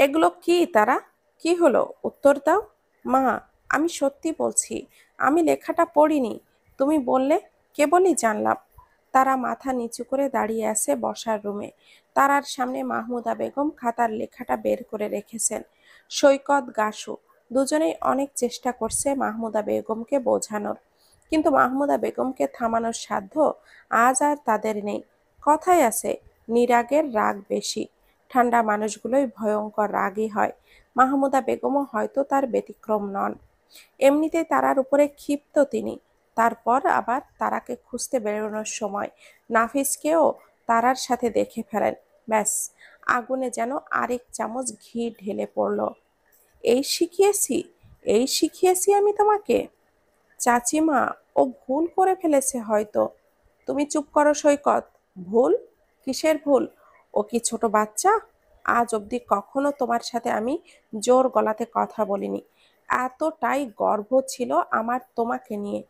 এগুলো কি তারা? কি হলো, উত্তর দাও। মা, আমি সত্যি বলছি, আমি লেখাটা পড়িনি। তুমি বললে, কেবলই জানলাম। তারা মাথা নিচু করে দাঁড়িয়ে আছে বসার রুমে। তারার সামনে মাহমুদা বেগম খাতার লেখাটা বের করে রেখেছেন। সৈকত, গাসু দুজনেই অনেক চেষ্টা করছে মাহমুদা বেগমকে বোঝানোর, কিন্তু মাহমুদা বেগমকে থামানোর সাধ্য আজ আর তাদের নেই। কথায় আছে, নিরাগের রাগ বেশি। ঠান্ডা মানুষগুলোই ভয়ঙ্কর রাগী হয়। মাহমুদা বেগমও হয়তো তার ব্যতিক্রম নন। এমনিতেই তারার উপরে ক্ষিপ্ত তিনি। তারপর আবার তারাকে খুঁজতে বেরোনোর সময় নাফিসকেও তারার সাথে দেখে ফেলেন। ব্যাস, আগুনে যেন আরেক চামচ ঘি ঢেলে পড়ল। এই শিখিয়েছি, এই শিখিয়েছি আমি তোমাকে। চাচিমা, ও ভুল করে ফেলেছে হয়তো। তুমি চুপ করো সৈকত। ভুল? কিসের ভুল? ও কি ছোট বাচ্চা? আজ অবধি কখনো তোমার সাথে আমি জোর গলাতে কথা বলিনি। এতটাই গর্ব ছিল আমার তোমাকে নিয়ে।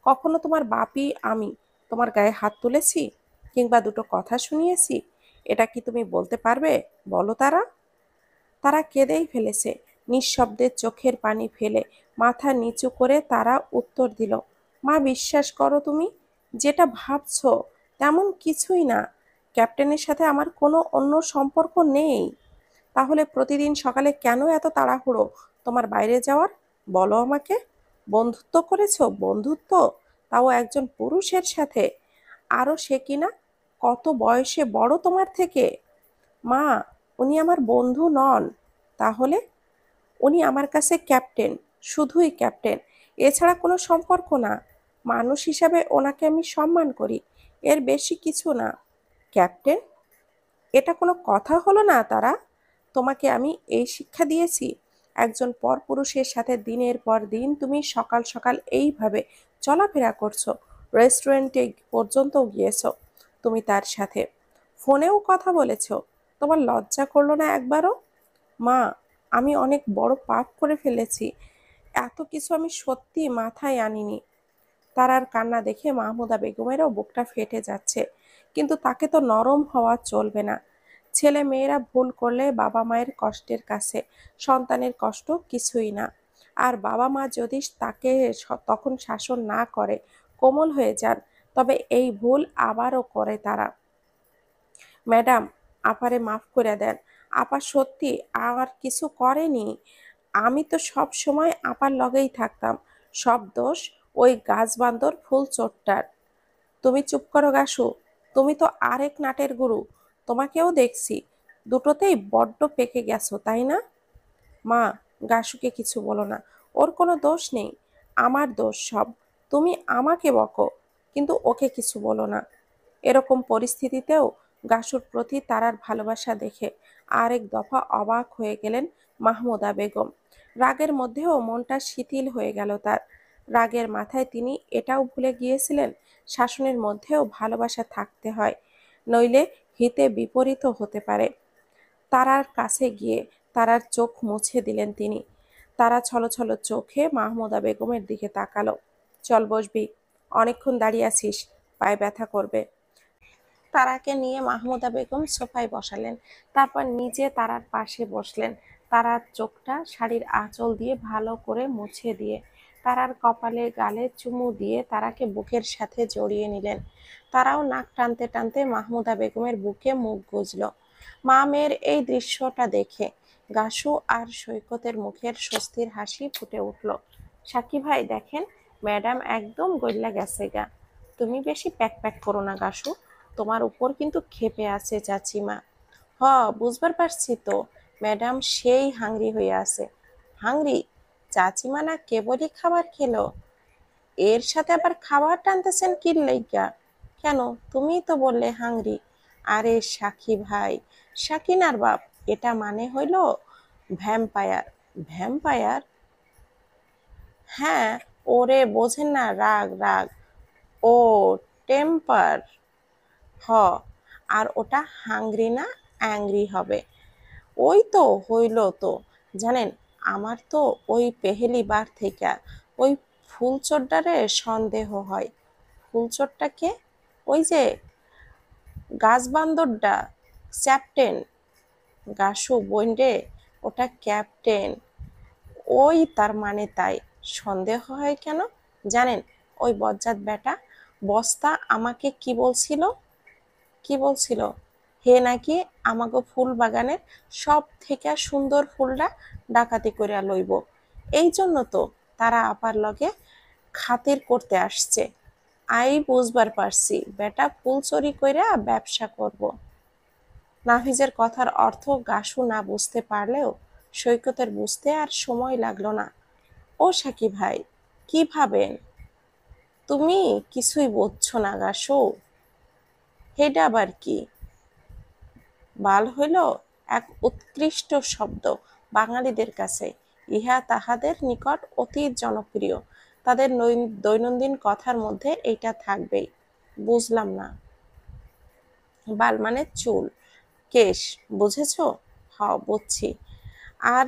কখনো তোমার বাপি আমি তোমার গায়ে হাত তুলেছি, কিংবা দুটো কথা শুনিয়েছি? এটা কি তুমি বলতে পারবে? বলো তারা। তারা কেঁদেই ফেলেছে। নিঃশব্দে চোখের পানি ফেলে মাথা নিচু করে তারা উত্তর দিল, মা, বিশ্বাস করো, তুমি যেটা ভাবছো তেমন কিছুই না। ক্যাপ্টেনের সাথে আমার কোনো অন্য সম্পর্ক নেই। তাহলে প্রতিদিন সকালে কেন এত তাড়াহুড়ো তোমার বাইরে যাওয়ার? বলো আমাকে। বন্ধুত্ব করেছো, বন্ধুত্ব, তাও একজন পুরুষের সাথে, আরও সে কিনা কত বয়সে বড় তোমার থেকে। মা, উনি আমার বন্ধু নন। তাহলে? উনি আমার কাছে ক্যাপ্টেন, শুধুই ক্যাপ্টেন, এছাড়া কোনো সম্পর্ক না। মানুষ হিসাবে ওনাকে আমি সম্মান করি, এর বেশি কিছু না। ক্যাপ্টেন? এটা কোনো কথা হলো না তারা? তোমাকে আমি এই শিক্ষা দিয়েছি? একজন পরপুরুষের সাথে দিনের পর দিন তুমি সকাল সকাল এইভাবে চলাফেরা করছো, রেস্টুরেন্টে পর্যন্ত গিয়েছো তুমি তার সাথে, ফোনেও কথা বলেছো। তোমার লজ্জা করলো না একবারও? মা, আমি অনেক বড় পাপ করে ফেলেছি। এত কিছু আমি সত্যি মাথায় আনিনি। তারার কান্না দেখে মাহমুদা বেগমেরও বুকটা ফেটে যাচ্ছে, কিন্তু তাকে তো নরম হওয়া চলবে না। ছেলে মেয়েরা ভুল করলে বাবা মায়ের কষ্টের কাছে সন্তানের কষ্ট কিছুই না। আর বাবা মা যদি তাকে তখন শাসন না করে, কোমল হয়ে যান, তবে এই ভুল আবারও করে তারা। ম্যাডাম, আপারে মাফ করে দেন। আপা সত্যি আর কিছু করেনি। আমি তো সব সময় আপার লগেই থাকতাম। সব দোষ ওই গাছবান্দর ফুলচোরটার। তুমি চুপ করো গাসু। তুমি তো আরেক নাটের গুরু। তোমাকেও দেখছি, দুটোতেই বড্ড পেকে গেছো, তাই না? মা, গাসুকে কিছু বলো না। ওর কোনো দোষ নেই, আমার দোষ সব। তুমি আমাকে বকো, কিন্তু ওকে কিছু বলো না। এরকম পরিস্থিতিতেও গাসুর প্রতি তারার ভালোবাসা দেখে আরেক দফা অবাক হয়ে গেলেন মাহমুদা বেগম। রাগের মধ্যেও মনটা শিথিল হয়ে গেল তার। রাগের মাথায় তিনি এটাও ভুলে গিয়েছিলেন, শাসনের মধ্যেও ভালোবাসা থাকতে হয়, নইলে হিতে বিপরীতও হতে পারে। তারার কাছে গিয়ে তারার চোখ মুছে দিলেন তিনি। তারা ছলছল চোখে মাহমুদা বেগমের দিকে তাকালো। চল বসবি, অনেকক্ষণ দাঁড়িয়ে আছিস, পায়ে ব্যথা করবে। তারাকে নিয়ে মাহমুদা বেগম সোফায় বসালেন, তারপর নিজে তারার পাশে বসলেন। তারার চোখটা শাড়ির আঁচল দিয়ে ভালো করে মুছে দিয়ে তারার কপালে গালে চুমু দিয়ে তারাকে বুকের সাথে জড়িয়ে নিলেন। তারাও নাক টানতে টানতে মাহমুদা বেগমের বুকে মুখ গুজল। মা মেয়ের এই দৃশ্যটা দেখে গাসু আর সৈকতের মুখের স্বস্তির হাসি ফুটে উঠল। সাকিব ভাই দেখেন, ম্যাডাম একদম গইল্লা গেছে গা। তুমি বেশি প্যাক প্যাক করো না গাসু, তোমার উপর কিন্তু ক্ষেপে আছে চাচিমা। হ, বুঝবার পারছি তো, ম্যাডাম সেই হাংরি হয়ে আছে। হাংরি? চাচিমা না কেবলই খাবার খেলো, এর সাথে আবার খাবার টানতেছেন কি লইগা? কেন, তুমিই তো বললে হাংরি। আরে সাকি ভাই, সাকিনার বাপ, এটা মানে হইল ভ্যাম্পায়ার। ভ্যাম্পায়ার? হ্যাঁ। ওরে বোঝেন না, রাগ রাগ। ও, টেম্পার। হ। আর ওটা হাংরি না অ্যাংরি হবে। ওই তো হইল তো। জানেন, আমার তো ওই পেহেলি বার থেকে ওই ফুলচোরটারে সন্দেহ হয়। ফুলচোরটাকে? ওই যে গাছবান্দরডা, ক্যাপ্টেন। গাসু বইন রে, ওটা ক্যাপ্টেন। ওই তার মানে তাই, সন্দেহ হয় কেন জানেন? ওই বজ্জাত বেটা বস্তা আমাকে কি বলছিল, হে নাকি আমাগো ফুল বাগানের সব থেকে সুন্দর ফুলটা ডাকাতি করিয়া লইব। এই জন্য তো তারা আপার লগে খাতির করতে আসছে। আই বুঝবার পারছি বেটা ফুল চুরি কইরা ব্যবসা করব। নাফিজের কথার অর্থ গাসু না বুঝতে পারলেও সৈকতের বুঝতে আর সময় লাগলো না। ও সাকি ভাই, কি ভাবেন? তুমি কিছুই বুঝছো না গাসু। হেডা আবার কি? বাল হইল এক উৎকৃষ্ট শব্দ বাঙালিদের কাছে। ইহা তাহাদের নিকট অতি জনপ্রিয়। তাদের দৈনন্দিন কথার মধ্যে এইটা থাকবেই। বুঝলাম না। বাল মানে চুল, কেশ, বুঝেছো? হ, বুঝছি। আর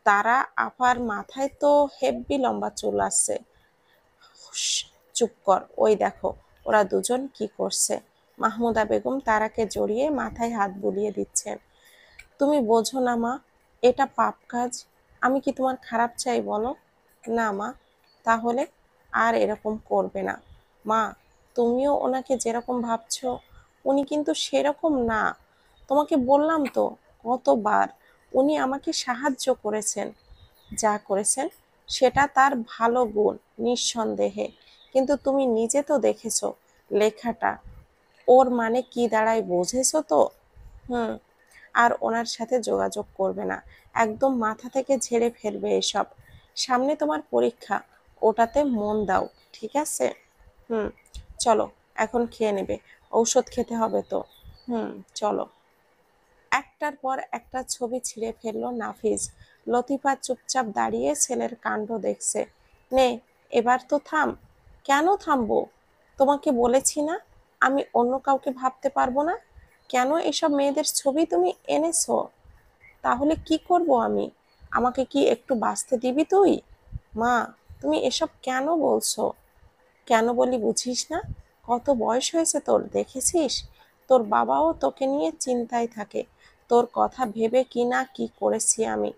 তারা আপার মাথায় তো হেব্বি লম্বা চুল আছে। হুস, চুপ কর, ওই দেখো ওরা দুজন কি করছে। মাহমুদা বেগম তারাকে জড়িয়ে মাথায় হাত বুলিয়ে দিচ্ছেন। তুমি বোঝো না মা, এটা পাপ কাজ। আমি কি তোমার খারাপ চাই বলো? না মা। তাহলে আর এরকম করবে না। মা, তুমিও ওনাকে যেরকম ভাবছো উনি কিন্তু সেরকম না। তোমাকে বললাম তো কতবার, উনি আমাকে সাহায্য করেছেন। যা করেছেন সেটা তার ভালো গুণ, নিঃসন্দেহে। কিন্তু তুমি নিজে তো দেখেছো লেখাটা ওর মানে কি দাঁড়ায়, বুঝেছো তো? হুম। আর ওনার সাথে যোগাযোগ করবে না, একদম মাথা থেকে ঝেড়ে ফেলবে এসব। সামনে তোমার পরীক্ষা, ওটাতে মন দাও, ঠিক আছে? হুম। চলো, এখন খেয়ে নেবে, ঔষধ খেতে হবে তো। হুম, চলো। একটার পর একটা ছবি ছিঁড়ে ফেললো নাফিজ। লতিফা চুপচাপ দাঁড়িয়ে ছেলের কাণ্ড দেখছে। নে, এবার তো থাম। কেন থামবো? তোমাকে বলেছি না আমি অন্য কাউকে ভাবতে পারবো না। কেন এসব মেয়েদের ছবি তুমি এনেছো? তাহলে কি করব আমি? আমাকে কি একটু বাঁচতে দিবি তুই? মা, তুমি এসব কেন বলছো? কেন বলি বুঝিস না? কত বয়স হয়েছে তোর, দেখেছিস? তোর বাবাও তোকে নিয়ে চিন্তায় থাকে। তোর কথা ভেবে কি না কি করেছি আমি।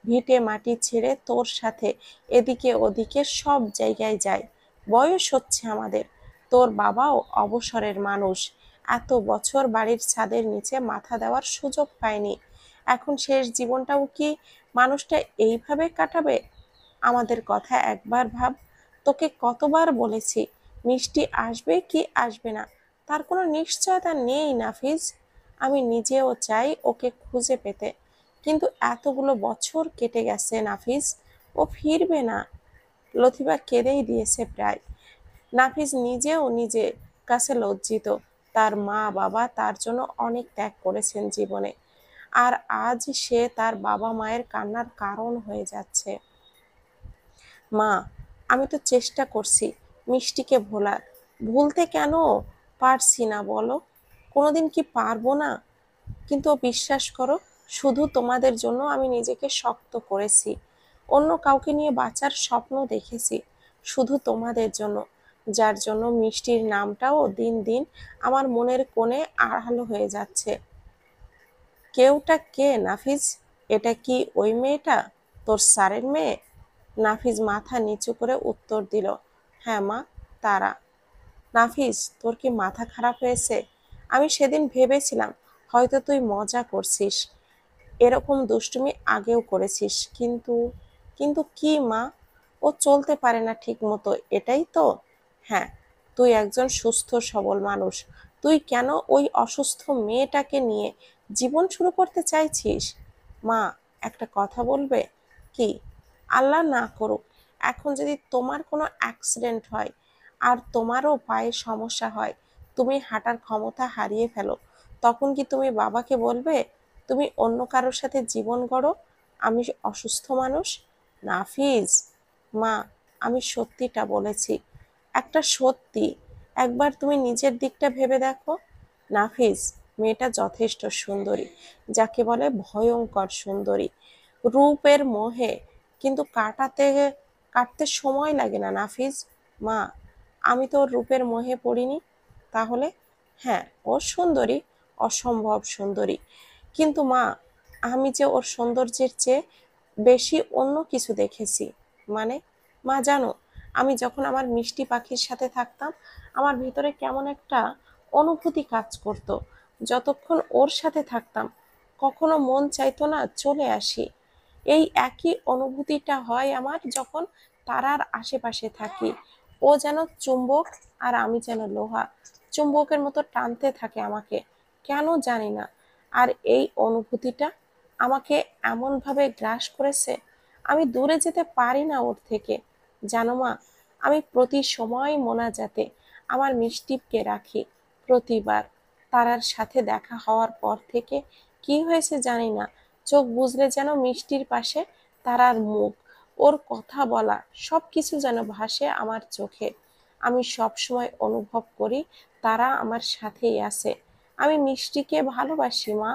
ভিটে মাটি ছেড়ে তোর সাথে এদিকে ওদিকে সব জায়গায় যাই। বয়স হচ্ছে আমাদের। তোর বাবাও অবসরের মানুষ। এত বছর বাড়ির ছাদের নিচে মাথা দেওয়ার সুযোগ পায়নি। এখন শেষ জীবনটাও কি মানুষটা এইভাবে কাটাবে? আমাদের কথা একবার ভাব। তোকে কতবার বলেছি মিষ্টি আসবে কি আসবে না তার কোনো নিশ্চয়তা নেই নাফিজ। আমি নিজেও চাই ওকে খুঁজে পেতে, কিন্তু এতগুলো বছর কেটে গেছে নাফিজ, ও ফিরবে না। লতিফা কেঁদেই দিয়েছে প্রায়। নাফিজ নিজেও নিজে কাছে লজ্জিত। তার মা বাবা তার জন্য অনেক ত্যাগ করেছেন জীবনে, আর আজ সে তার বাবা মায়ের কান্নার কারণ হয়ে যাচ্ছে। মা, আমি তো চেষ্টা করছি মিষ্টিকে ভোলার। ভুলতে কেন পারছি না বলো? কোনোদিন কি পারবো না? কিন্তু বিশ্বাস করো, শুধু তোমাদের জন্য আমি নিজেকে শক্ত করেছি। অন্য কাউকে নিয়ে বাঁচার স্বপ্ন দেখেছি, শুধু তোমাদের জন্য। যার জন্য মিষ্টির নামটাও দিন দিন আমার মনের কোণে আড়ালো হয়ে যাচ্ছে। কেউটা কে নাফিজ? এটা কি ওই মেয়েটা, তোর স্যারের মেয়ে? নাফিজ মাথা নিচু করে উত্তর দিল, হ্যাঁ মা, তারা। নাফিজ, তোর কি মাথা খারাপ হয়েছে? আমি সেদিন ভেবেছিলাম হয়তো তুই মজা করছিস, এরকম দুষ্টুমি আগেও করেছিস, কিন্তু কিন্তু কি মা? ও চলতে পারে না ঠিক মতো, এটাই তো? হ্যাঁ। তুই একজন সুস্থ সবল মানুষ, তুই কেন ওই অসুস্থ মেয়েটাকে নিয়ে জীবন শুরু করতে চাইছিস? মা, একটা কথা বলবে? কি? আল্লাহ না করুক, এখন যদি তোমার কোনো অ্যাক্সিডেন্ট হয় আর তোমারও পায়ে সমস্যা হয়, তুমি হাঁটার ক্ষমতা হারিয়ে ফেলো, তখন কি তুমি বাবাকে বলবে তুমি অন্য কারোর সাথে জীবন গড়ো? আমি অসুস্থ মানুষ? নাফিজ, মা, আমি সত্যিটা বলেছি, একটা সত্যি। একবার তুমি নিজের দিকটা ভেবে দেখো। নাফিজ, মেয়েটা যথেষ্ট সুন্দরী, যাকে বলে ভয়ঙ্কর সুন্দরী। রূপের মোহে কিন্তু কাটতে সময় লাগে না নাফিজ। মা, আমি তো ওর রূপের মোহে পড়িনি। তাহলে? হ্যাঁ, ও সুন্দরী, অসম্ভব সুন্দরী, কিন্তু মা, আমি যে ওর সৌন্দর্যের চেয়ে বেশি অন্য কিছু দেখেছি। মানে, মা জানো, আমি যখন আমার মিষ্টি পাখির সাথে থাকতাম, আমার ভিতরে কেমন একটা অনুভূতি কাজ করত। যতক্ষণ ওর সাথে থাকতাম, কখনো মন চাইতো না চলে আসি। এই একই অনুভূতিটা হয় আমার যখন তারার আশেপাশে থাকি। ও যেন চুম্বক আর আমি যেন লোহা, চুম্বকের মতো টানতে থাকে আমাকে, কেন জানি না। আর এই অনুভূতিটা আমাকে এমনভাবে গ্রাস করেছে, আমি দূরে যেতে পারি না ওর থেকে। জানো মা, আমি প্রতি সময় মোনাজাতে আমার মিষ্টিকে রাখি। প্রতিবার তারার সাথে দেখা হওয়ার পর থেকে কি হয়েছে জানি না, চোখ বুজলে যেন মিষ্টির পাশে তারার মুখ, ওর কথা বলা সবকিছু যেন ভাসে আমার চোখে। আমি সব সময় অনুভব করি তারা আমার সাথেই আছে। আমি মিষ্টিকে ভালোবাসি মা,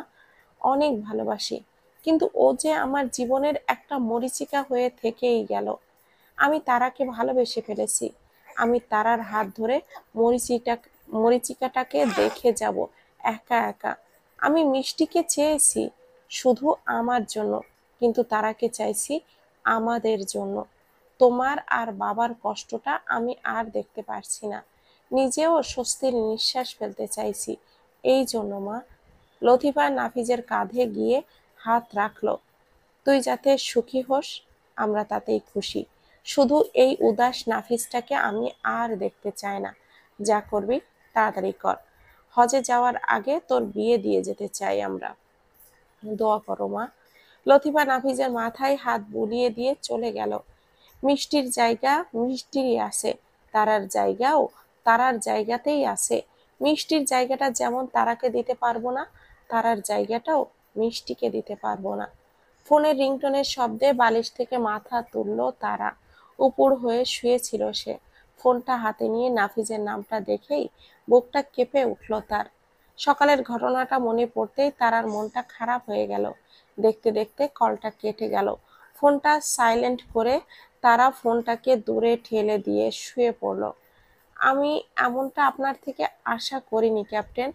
অনেক ভালোবাসি। কিন্তু ও যে আমার জীবনের একটা মরীচিকা হয়ে থেকেই গেল। আমি তারাকে ভালোবেসে ফেলেছি। আমি তারার হাত ধরে মরীচিকাটাকে দেখে যাব একা একা। আমি মিষ্টিকে চেয়েছি শুধু আমার জন্য, কিন্তু তারাকে চাইছি আমাদের জন্য। তোমার আর বাবার কষ্টটা আমি আর দেখতে পারছি না, নিজেও স্বস্তির নিঃশ্বাস ফেলতে চাইছি। এই জন্য মা। লতিফা নাফিজের কাঁধে গিয়ে হাত রাখলো। তুই যাতে সুখী হোস, আমরা তাতেই খুশি। শুধু এই উদাস নাফিসটাকে আমি আর দেখতে চাই না। যা করবি তাড়াতাড়ি কর। হজে যাওয়ার আগে তোর বিয়ে দিয়ে যেতে চাই আমরা। দোয়া করো মা। লতিফা নাফিজের মাথায় হাত বুলিয়ে দিয়ে চলে গেল। মিষ্টির জায়গা মিষ্টিরই আছে, তারার জায়গাও তারার জায়গাতেই আছে। মিষ্টির জায়গাটা যেমন তারাকে দিতে পারবো না, তারার জায়গাটাও মিষ্টিকে দিতে পারবো না। ফোনের রিংটোনের শব্দে বালিশ থেকে মাথা তুলল তারা। উপুড় হয়ে শুয়েছিল সে। ফোনটা হাতে নিয়ে নাফিজের নামটা দেখেই বুকটা কেঁপে উঠল তার। সকালের ঘটনাটা মনে পড়তেই তারার মনটা খারাপ হয়ে গেল। দেখতে দেখতে কলটা কেটে গেল। ফোনটা সাইলেন্ট করে তারা ফোনটাকে দূরে ঠেলে দিয়ে শুয়ে পড়ল। আমি এমনটা আপনার থেকে আশা করিনি ক্যাপ্টেন।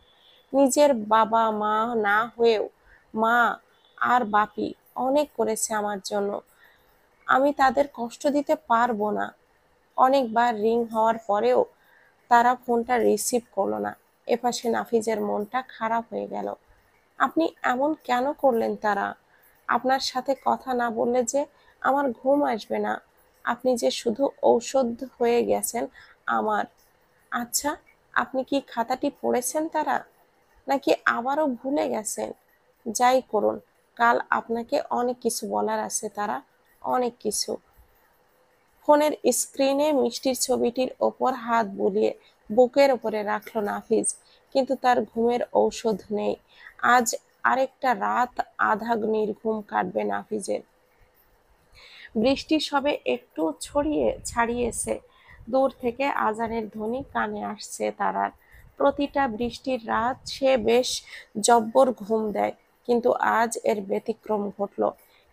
নিজের বাবা মা না হয়েও মা আর বাপি অনেক করেছে আমার জন্য। আমি তাদের কষ্ট দিতে পারবো না। অনেকবার রিং হওয়ার পরেও তারা ফোনটা রিসিভ করলো না। এপাশে নাফিজের মনটা খারাপ হয়ে গেল। আপনি এমন কেন করলেন তারা? আপনার সাথে কথা না বললে যে আমার ঘুম আসবে না। আপনি যে শুধু ঔষধ হয়ে গেছেন আমার। আচ্ছা, আপনি কি খাতাটি পড়েছেন তারা, নাকি আবারও ভুলে গেছেন? যাই করুন, কাল আপনাকে অনেক কিছু বলার আছে তারা, অনেক কিছু। ফোনের স্ক্রিনে মিষ্টির ছবিটির ওপর হাত বুলিয়ে বুকের ওপরে রাখলো নাফিজ। কিন্তু তার ঘুমের ঔষধ নেই। আজ আরেকটা রাত আধা নির্ঘুম কাটবে নাফিজের। বৃষ্টি সবে একটু ছাড়িয়েছে। দূর থেকে আজানের ধ্বনি কানে আসছে তারার। প্রতিটা বৃষ্টির রাত সে বেশ জব্বর ঘুম দেয়, কিন্তু আজ এর ব্যতিক্রম ঘটল।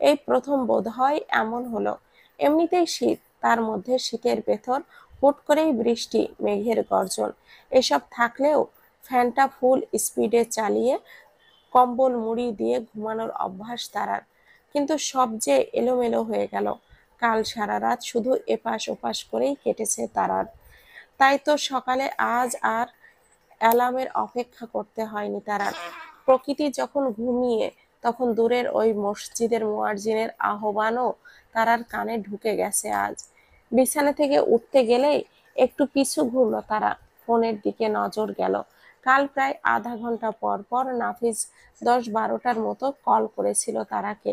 এই প্রথম বোধহয় এমন হলো। এমনিতেই শীত, তার মধ্যে শীতের ভেতর হুট করেই বৃষ্টি, মেঘের গর্জন, এসব থাকলেও ফ্যানটা ফুল স্পিডে চালিয়ে কম্বল মুড়ি দিয়ে ঘুমানোর অভ্যাস তারার। কিন্তু সব যে এলোমেলো হয়ে গেল। কাল সারা রাত শুধু এপাশ ওপাশ করেই কেটেছে তারার। তাই তো সকালে আজ আর অ্যালার্মের অপেক্ষা করতে হয়নি তারার। প্রকৃতি যখন ঘুমিয়ে, তখন দূরের ওই মসজিদের মুয়াজ্জিনের আহ্বানও তারার কানে ঢুকে গেছে আজ। বিছানা থেকে উঠতে গেলেই একটু পিছু ঘুরল তারা। ফোনের দিকে নজর গেল। কাল প্রায় আধা ঘন্টা পর পর নাফিজ 10-12টার মতো কল করেছিল তারাকে।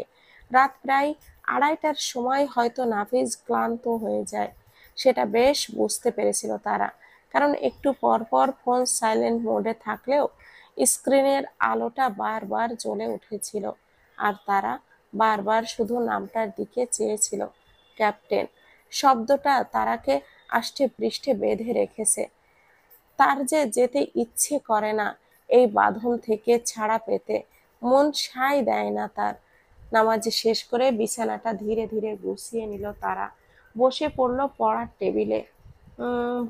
রাত প্রায় 2:30টার সময় হয়তো নাফিজ ক্লান্ত হয়ে যায়, সেটা বেশ বুঝতে পেরেছিল তারা। কারণ একটু পর পর ফোন সাইলেন্ট মোডে থাকলেও স্ক্রিনের আলোটা বারবার জ্বলে উঠেছিল, আর তারা বারবার শুধু নামটার দিকে চেয়েছিল। ক্যাপ্টেন শব্দটা তারাকে আষ্টে পৃষ্ঠে বেঁধে রেখেছে। তার যে যেতে ইচ্ছে করে না এই বাঁধন থেকে ছাড়া পেতে। মন সায় দেয় না তার। নামাজ শেষ করে বিছানাটা ধীরে ধীরে গুছিয়ে নিল তারা। বসে পড়ল পড়ার টেবিলে।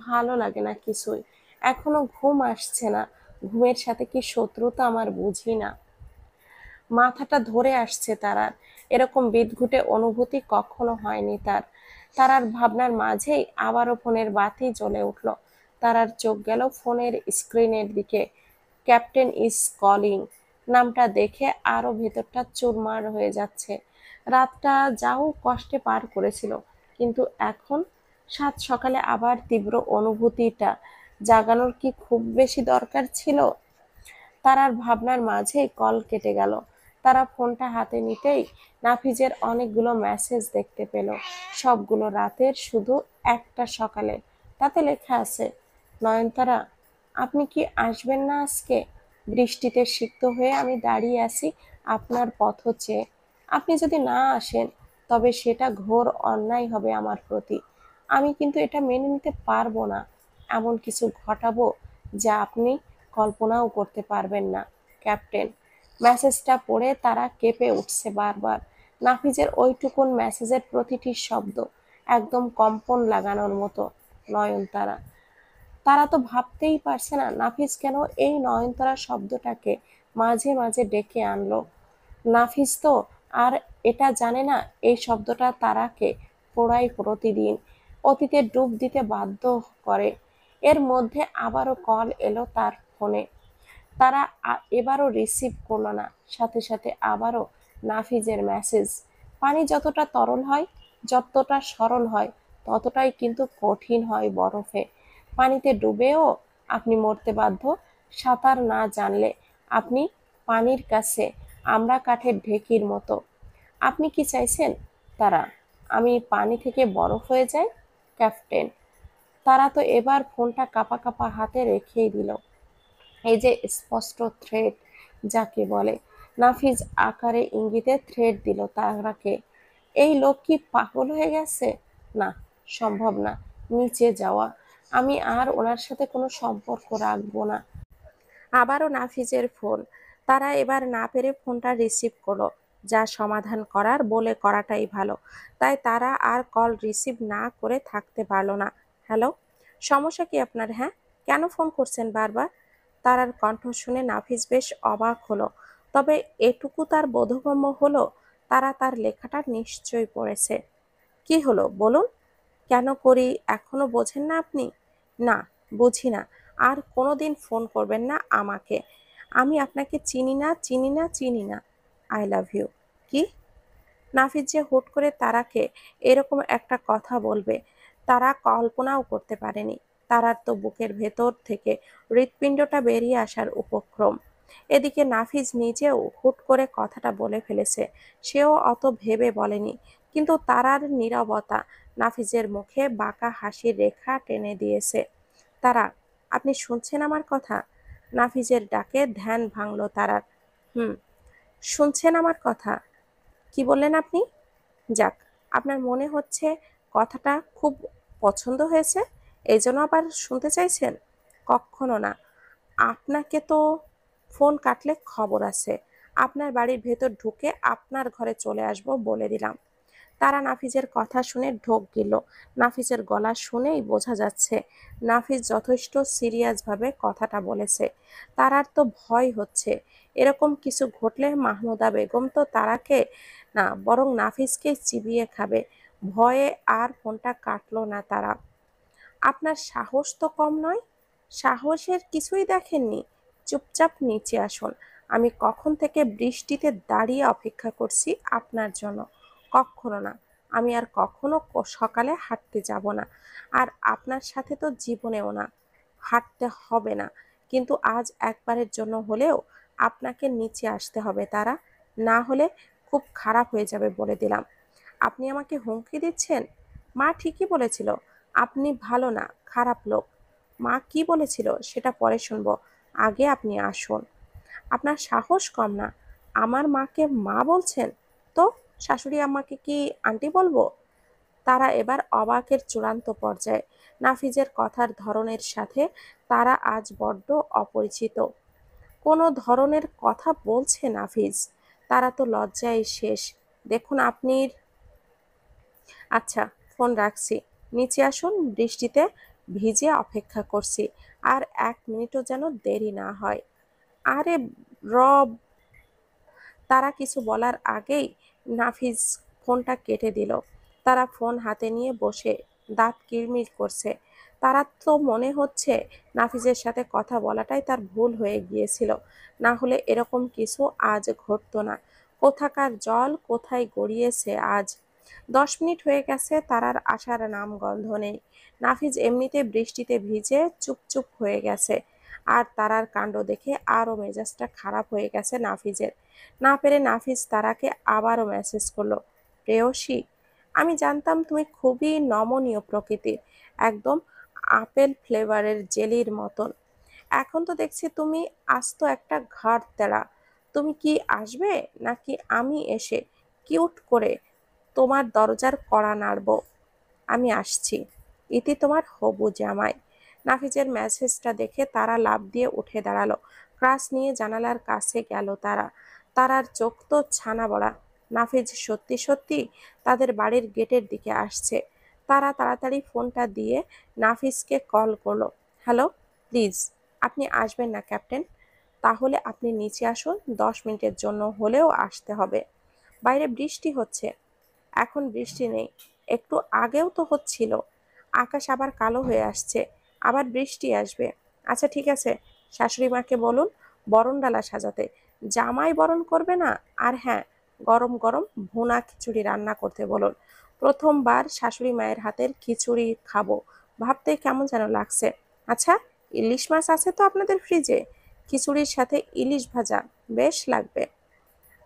ভালো লাগে না কিছুই। এখনো ঘুম আসছে না। ঘুমের সাথে কি শত্রুতা আমার বুঝি না। মাথাটা ধরে আসছে তারার। এরকম বিদঘুটে অনুভূতি কখনো হয়নি তার। তারার ভাবনার মাঝেই আবারও ফোনের বাতি জ্বলে উঠল। তারার চোখ গেল ফোনের স্ক্রিনের দিকে। ক্যাপ্টেন ইজ কলিং নামটা দেখে আরো ভেতরটা চুরমার হয়ে যাচ্ছে। রাতটা যাও কষ্টে পার করেছিল, কিন্তু এখন সাত সকালে আবার তীব্র অনুভূতিটা জাগানোর কি খুব বেশি দরকার ছিল? তারার ভাবনার মাঝেই কল কেটে গেল। তারা ফোনটা হাতে নিতেই নাফিজের অনেকগুলো মেসেজ দেখতে পেল, সবগুলো রাতের, শুধু একটা সকালে। তাতে লেখা আছে, নয়নতারা, আপনি কি আসবেন না আজকে? বৃষ্টিতে সিক্ত হয়ে আমি দাঁড়িয়ে আছি আপনার পথ চেয়ে। আপনি যদি না আসেন তবে সেটা ঘোর অন্যায় হবে আমার প্রতি। আমি কিন্তু এটা মেনে নিতে পারবো না। এমন কিছু ঘটাবো যা আপনি কল্পনাও করতে পারবেন না, ক্যাপ্টেন। মেসেজটা পড়ে তারা কেঁপে উঠছে বারবার। নাফিজের ওইটুকুন মেসেজের প্রতিটি শব্দ একদম কম্পন লাগানোর মতো। নয়নতারা, তারা তো ভাবতেই পারছে না নাফিজ কেন এই নয়নতারা শব্দটাকে মাঝে মাঝে ডেকে আনলো। নাফিজ তো আর এটা জানে না এই শব্দটা তারাকে পোড়ায় প্রতিদিন, অতীতে ডুব দিতে বাধ্য করে। এর মধ্যে আবারও কল এলো তার ফোনে। তারা এবারও রিসিভ করলো না। সাথে সাথে আবারও নাফিজের মেসেজ। পানি যতটা তরল হয়, যতটা সরল হয়, ততটাই কিন্তু কঠিন হয় বরফে। পানিতে ডুবেও আপনি মরতে বাধ্য। সাঁতার না জানলে আপনি পানির কাছে আমরা কাঠের ঢেকির মতো। আপনি কি চাইছেন তারা আমি পানি থেকে বরফ হয়ে যাই, ক্যাপ্টেন? তারা তো এবার ফোনটা কাঁপা কাঁপা হাতে রেখেই দিল। এই যে স্পষ্ট থ্রেড যাকে বলে। নাফিজ আকারে ইঙ্গিতে থ্রেড দিল তারাকে। এই লোক কি পাগল হয়ে গেছে? না, সম্ভব না নিচে যাওয়া। আমি আর ওনার সাথে কোনো সম্পর্ক রাখবো না। আবারও নাফিজের ফোন। তারা এবার না পেরে ফোনটা রিসিভ করলো। যা সমাধান করার বলে করাটাই ভালো। তাই তারা আর কল রিসিভ না করে থাকতে পারলো না। হ্যালো, সমস্যা কি আপনার? হ্যাঁ, কেন ফোন করছেন বারবার? তারার কণ্ঠ শুনে নাফিজ বেশ অবাক হলো। তবে এটুকু তার বোধগম্য হলো, তারা তার লেখাটা নিশ্চয়ই পড়েছে। কি হলো বলুন? কেন করি এখনো বোঝেন না আপনি? না, বুঝি না। আর কোনোদিন ফোন করবেন না আমাকে। আমি আপনাকে চিনি না, চিনি না, চিনি না। I love you. কি? নাফিজ যে হুট করে তারাকে এরকম একটা কথা বলবে, তারা কল্পনাও করতে পারেনি। তারার তো বুকের ভেতর থেকে হৃৎপিণ্ডটা বেরিয়ে আসার উপক্রম। এদিকে নাফিজ নিজেও হুট করে কথাটা বলে ফেলেছে। সেও অত ভেবে বলেনি, কিন্তু তারার নীরবতা নাফিজের মুখে বাঁকা হাসির রেখা টেনে দিয়েছে। তারা, আপনি শুনছেন আমার কথা? নাফিজের ডাকে ধ্যান ভাঙল তারার। হুম, শুনছেন আমার কথা? কি বললেন আপনি? যাক, আপনার মনে হচ্ছে কথাটা খুব পছন্দ হয়েছে, এই জন্য আবার শুনতে চাইছেন। কখনো না। আপনাকে তো ফোন কাটলে খবর আছে। আপনার বাড়ির ভেতর ঢুকে আপনার ঘরে চলে আসবো বলে দিলাম। তারা নাফিজের কথা শুনে ঢোক গেল। নাফিজের গলা শুনেই বোঝা যাচ্ছে নাফিজ যথেষ্ট সিরিয়াসভাবে কথাটা বলেছে। তারার তো ভয় হচ্ছে, এরকম কিছু ঘটলে মাহমুদা বেগম তো তারাকে না, বরং নাফিজকে চিবিয়ে খাবে। ভয়ে আর ফোনটা কাটলো না তারা। আপনার সাহস তো কম নয়। সাহসের কিছুই দেখেননি। চুপচাপ নিচে আসুন। আমি কখন থেকে বৃষ্টিতে দাঁড়িয়ে অপেক্ষা করছি আপনার জন্য। কখনো না। আমি আর কখনো সকালে হাঁটতে যাব না। আর আপনার সাথে তো জীবনেও না। হাঁটতে হবে না, কিন্তু আজ একবারের জন্য হলেও আপনাকে নিচে আসতে হবে তারা। না হলে খুব খারাপ হয়ে যাবে বলে দিলাম। আপনি আমাকে হুমকি দিচ্ছেন? মা ঠিকই বলেছিল আপনি ভালো না, খারাপ লোক। মা কি বলেছিল সেটা পরে শুনবো, আগে আপনি আসুন। আপনার সাহস কম না, আমার মাকে মা বলছেন? তো শাশুড়ি আমাকে কি আন্টি বলবো? তারা এবার অবাকের চূড়ান্ত পর্যায়ে। নাফিজের কথার ধরনের সাথে তারা আজ বড্ড অপরিচিত। কোনো ধরনের কথা বলছে নাফিজ। তারা তো লজ্জায় শেষ। দেখুন আপনি। আচ্ছা, ফোন রাখছি। নিচে আসুন, বৃষ্টিতে ভিজে অপেক্ষা করছি। আর 1 মিনিটও যেন দেরি না হয়। আরে রব, তারা কিছু বলার আগেই নাফিজ ফোনটা কেটে দিল। তারা ফোন হাতে নিয়ে বসে দাঁত কিরমির করছে। তারা তো মনে হচ্ছে নাফিজের সাথে কথা বলাটাই তার ভুল হয়ে গিয়েছিল, না হলে এরকম কিছু আজ ঘটতো না। কোথাকার জল কোথায় গড়িয়েছে আজ। 10 মিনিট হয়ে গেছে, তারার আসার নাম গন্ধ নেই। নাফিজ এমনিতে বৃষ্টিতে ভিজে চুপচুপ হয়ে গেছে, আর তারার কাণ্ড দেখে আরো মেজাজটা খারাপ হয়ে গেছে নাফিজের। না পেরে নাফিজ তারাকে আবারও মেসেজ করলো, প্রেয়সী, আমি জানতাম তুমি খুবই নমনীয় প্রকৃতির, একদম আপেল ফ্লেভারের জেলির মতন। এখন তো দেখছি তুমি আস্ত একটা ঘাড় তেড়া। তুমি কি আসবে, নাকি আমি এসে কিউট করে তোমার দরজার কড়া নাড়বো? আমি আসছি, ইতি তোমার হবু জামাই। নাফিজের মেসেজটা দেখে তারা লাফ দিয়ে উঠে দাঁড়ালো। ক্রাশ নিয়ে জানালার কাছে গেল তারা। তারার চোখ তো ছানা বড়া। নাফিজ সত্যি সত্যি তাদের বাড়ির গেটের দিকে আসছে। তারা তাড়াতাড়ি ফোনটা দিয়ে নাফিজকে কল করলো। হ্যালো, প্লিজ আপনি আসবেন না ক্যাপ্টেন? তাহলে আপনি নিচে আসুন, 10 মিনিটের জন্য হলেও আসতে হবে। বাইরে বৃষ্টি হচ্ছে। এখন বৃষ্টি নেই, একটু আগেও তো হচ্ছিল। আকাশ আবার কালো হয়ে আসছে, আবার বৃষ্টি আসবে। আচ্ছা ঠিক আছে, শাশুড়ি মাকে বলুন বরণ ডালা সাজাতে। জামাই বরণ করবে না। আর হ্যাঁ, গরম গরম ভুনা খিচুড়ি রান্না করতে বলুন। প্রথমবার শাশুড়ি মায়ের হাতের খিচুড়ি খাবো, ভাবতে কেমন যেন লাগছে। আচ্ছা, ইলিশ মাছ আছে তো আপনাদের ফ্রিজে? খিচুড়ির সাথে ইলিশ ভাজা বেশ লাগবে।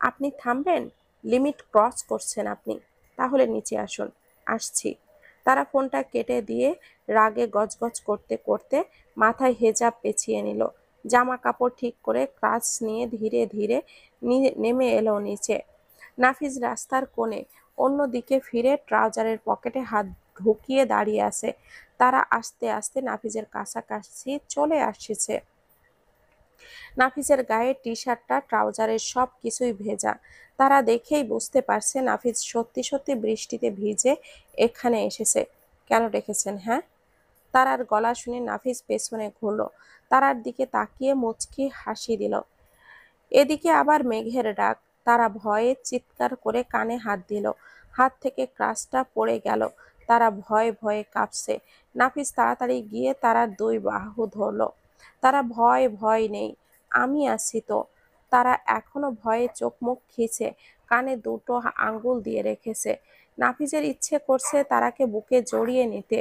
আপনি থামবেন, লিমিট ক্রস করছেন আপনি। তাহলে নিচে আসুন, আসছি। তারা ফোনটা কেটে দিয়ে রাগে গজগজ করতে করতে মাথায় হেজাব পেঁচিয়ে নিল। জামা কাপড় ঠিক করে ক্রাচ নিয়ে ধীরে ধীরে নেমে এলো নিচে। নাফিজ রাস্তার কোণে অন্যদিকে ফিরে ট্রাউজারের পকেটে হাত ঢুকিয়ে দাঁড়িয়ে আছে। তারা আস্তে আস্তে নাফিজের কাছাকাছি চলে আসছে। নাফিজের গায়ের টি শার্টটা ট্রাউজারের সব কিছুই ভেজা। তারা দেখেই বুঝতে পারছে নাফিজ সত্যি সত্যি বৃষ্টিতে ভিজে এখানে এসেছে। কেন ডেকেছেন হ্যাঁ? তারার গলা শুনে নাফিজ পেছনে ঘুরল। তারার দিকে তাকিয়ে মুচকি হাসি দিল। এদিকে আবার মেঘের ডাক। তারা ভয়ে চিৎকার করে কানে হাত দিল। হাত থেকে ক্রাশটা পড়ে গেল। তারা ভয়ে ভয়ে কাঁপছে। নাফিস তাড়াতাড়ি গিয়ে তারার দুই বাহু ধরল। তারা ভয় ভয় নেই, আমি আছি তো। তারা এখনো ভয়ে চোখ মুখ খিচে কানে দুটো আঙ্গুল দিয়ে রেখেছে। নাফিজের ইচ্ছে করছে তারাকে বুকে জড়িয়ে নিতে,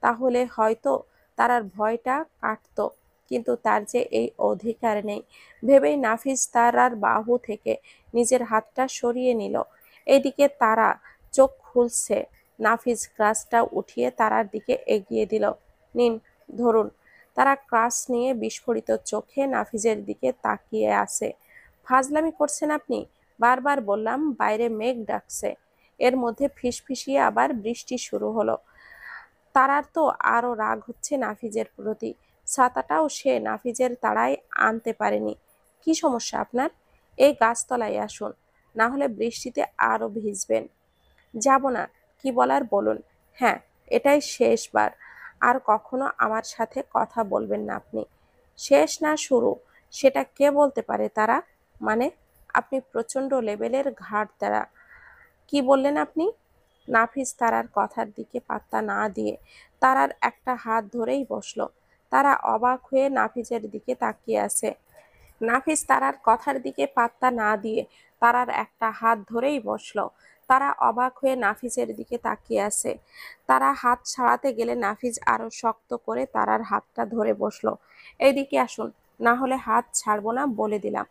তাহলে হয়তো তারার ভয়টা কাটতো, কিন্তু তার যে এই অধিকার নেই ভেবেই নাফিজ তারার বাহু থেকে নিজের হাতটা সরিয়ে নিল। এদিকে তারা চোখ খুলছে। নাফিজ ক্রাসটা উঠিয়ে তারার দিকে এগিয়ে দিল। নিন, ধরুন। তারা ক্রাস নিয়ে বিস্ফোরিত চোখে নাফিজের দিকে তাকিয়ে আছে। ফাজলামি করছেন আপনি? বারবার বললাম বাইরে মেঘ ডাকছে। এর মধ্যে ফিসফিসিয়ে আবার বৃষ্টি শুরু হলো। তারার তো আরো রাগ হচ্ছে নাফিজের প্রতি। ছাতাটাও সে নাফিজের তাড়ায় আনতে পারেনি। কি সমস্যা আপনার? এই গাছতলায় আসুন, না হলে বৃষ্টিতে আরো ভিজবেন। যাব না। কি বলার বলুন। হ্যাঁ, এটাই শেষবার। আর কখনো আমার সাথে কথা বলবেন না আপনি। শেষ না শুরু, সেটা কে বলতে পারে তারা? মানে, আপনি প্রচন্ড লেভেলের ঘাড় তেরা। কি বললেন আপনি? নাফিজ তারার কথার দিকে পাত্তা না দিয়ে তারার একটা হাত ধরেই বসলো। তারা অবাক হয়ে নাফিজের দিকে তাকিয়ে আছে। নাফিজ তারার কথার দিকে পাত্তা না দিয়ে তারার একটা হাত ধরেই বসলো। তারা অবাক হয়ে নাফিজের দিকে তাকিয়ে আছে। তারা হাত ছাড়াতে গেলে নাফিজ আরো শক্ত করে তারার হাতটা ধরে বসলো। এইদিকে আসুন, না হলে হাত ছাড়বো না বলে দিলাম।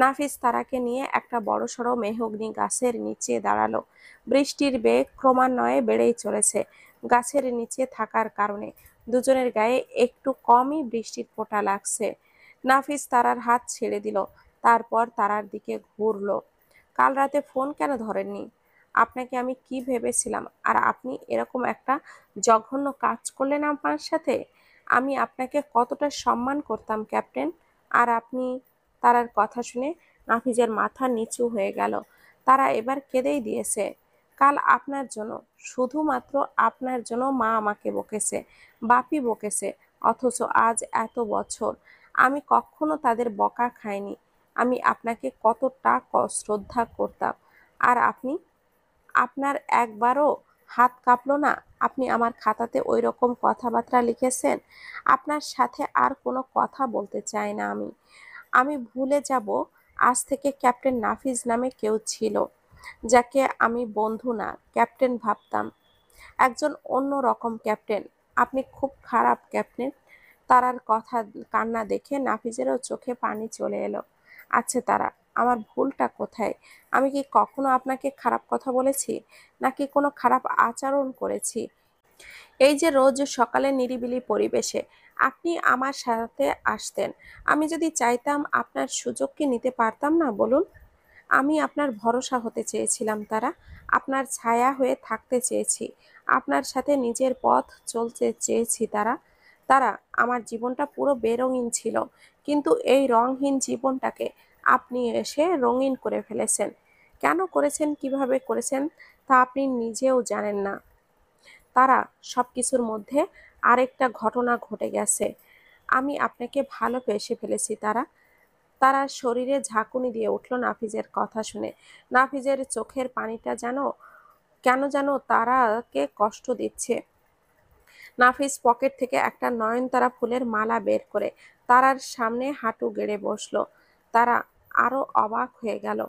নাফিজ তারাকে নিয়ে একটা বড়সড় মেহগনি গাছের নিচে দাঁড়ালো। বৃষ্টির বেগ ক্রমান্বয়ে বেড়েই চলেছে। গাছের নিচে থাকার কারণে দুজনের গায়ে একটু কমই বৃষ্টির ফোঁটা লাগছে। নাফিজ তারার হাত ছেড়ে দিল, তারপর তারার দিকে ঘুরলো। কাল রাতে ফোন কেন ধরেননি? আপনাকে আমি কি ভেবেছিলাম, আর আপনি এরকম একটা জঘন্য কাজ করলেন আমার সাথে? আমি আপনাকে কতটা সম্মান করতাম ক্যাপ্টেন, আর আপনি। তারার কথা শুনে নাফিজের মাথা নিচু হয়ে গেল। তারা এবার কেঁদেই দিয়েছে। কাল আপনার জন্য, শুধুমাত্র আপনার জন্য মা আমাকে বকেছে, বাপি বকেছে, অথচ আজ এত বছর আমি কখনো তাদের বকা খাইনি। আমি আপনাকে কতটা শ্রদ্ধা করতাম, আর আপনি, আপনার একবারও হাত কাঁপলো না? আপনি আমার খাতাতে ওই রকম কথাবার্তা লিখেছেন। আপনার সাথে আর কোনো কথা বলতে চাই না আমি। আমি ভুলে যাব আজ থেকে ক্যাপ্টেন নাফিজ নামে কেউ ছিল, যাকে আমি বন্ধু না ক্যাপ্টেন ভাবতাম, একজন অন্য রকম ক্যাপ্টেন। আপনি খুব খারাপ ক্যাপ্টেন। তারার কথা কান্না দেখে নাফিজেরও চোখে পানি চলে এলো। আচ্ছা তারা, আমার ভুলটা কোথায়? আমি কি কখনো আপনাকে খারাপ কথা বলেছি, নাকি কোনো খারাপ আচরণ করেছি? এই যে রোজ সকালে নিরিবিলি পরিবেশে আপনি আমার সাথে আসতেন, আমি যদি চাইতাম আপনার সুযোগ কি নিতে পারতাম না বলুন? আমি আপনার ভরসা হতে চেয়েছিলাম তারা, আপনার ছায়া হয়ে থাকতে চেয়েছি, আপনার সাথে নিজের পথ চলতে চেয়েছি তারা। তারা, আমার জীবনটা পুরো বেরঙিন ছিল, কিন্তু এই রংহীন জীবনটাকে আপনি এসে রঙিন করে ফেলেছেন। কেন করেছেন, কিভাবে করেছেন, তা আপনি নিজেও জানেন না। তারা, সবকিছুর মধ্যে আরেকটা ঘটনা ঘটে গেছে। আমি আপনাকে ভালোবেসে ফেলেছি তারা। তারা শরীরে ঝাঁকুনি দিয়ে উঠল নাফিজের কথা শুনে। নাফিজের চোখের পানিটা কেন যেন তারাকে কষ্ট দিচ্ছে। নাফিজ পকেট থেকে একটা নয়নতারা ফুলের মালা বের করে তারার সামনে হাঁটু গেড়ে বসলো। তারা আরো অবাক হয়ে গেল।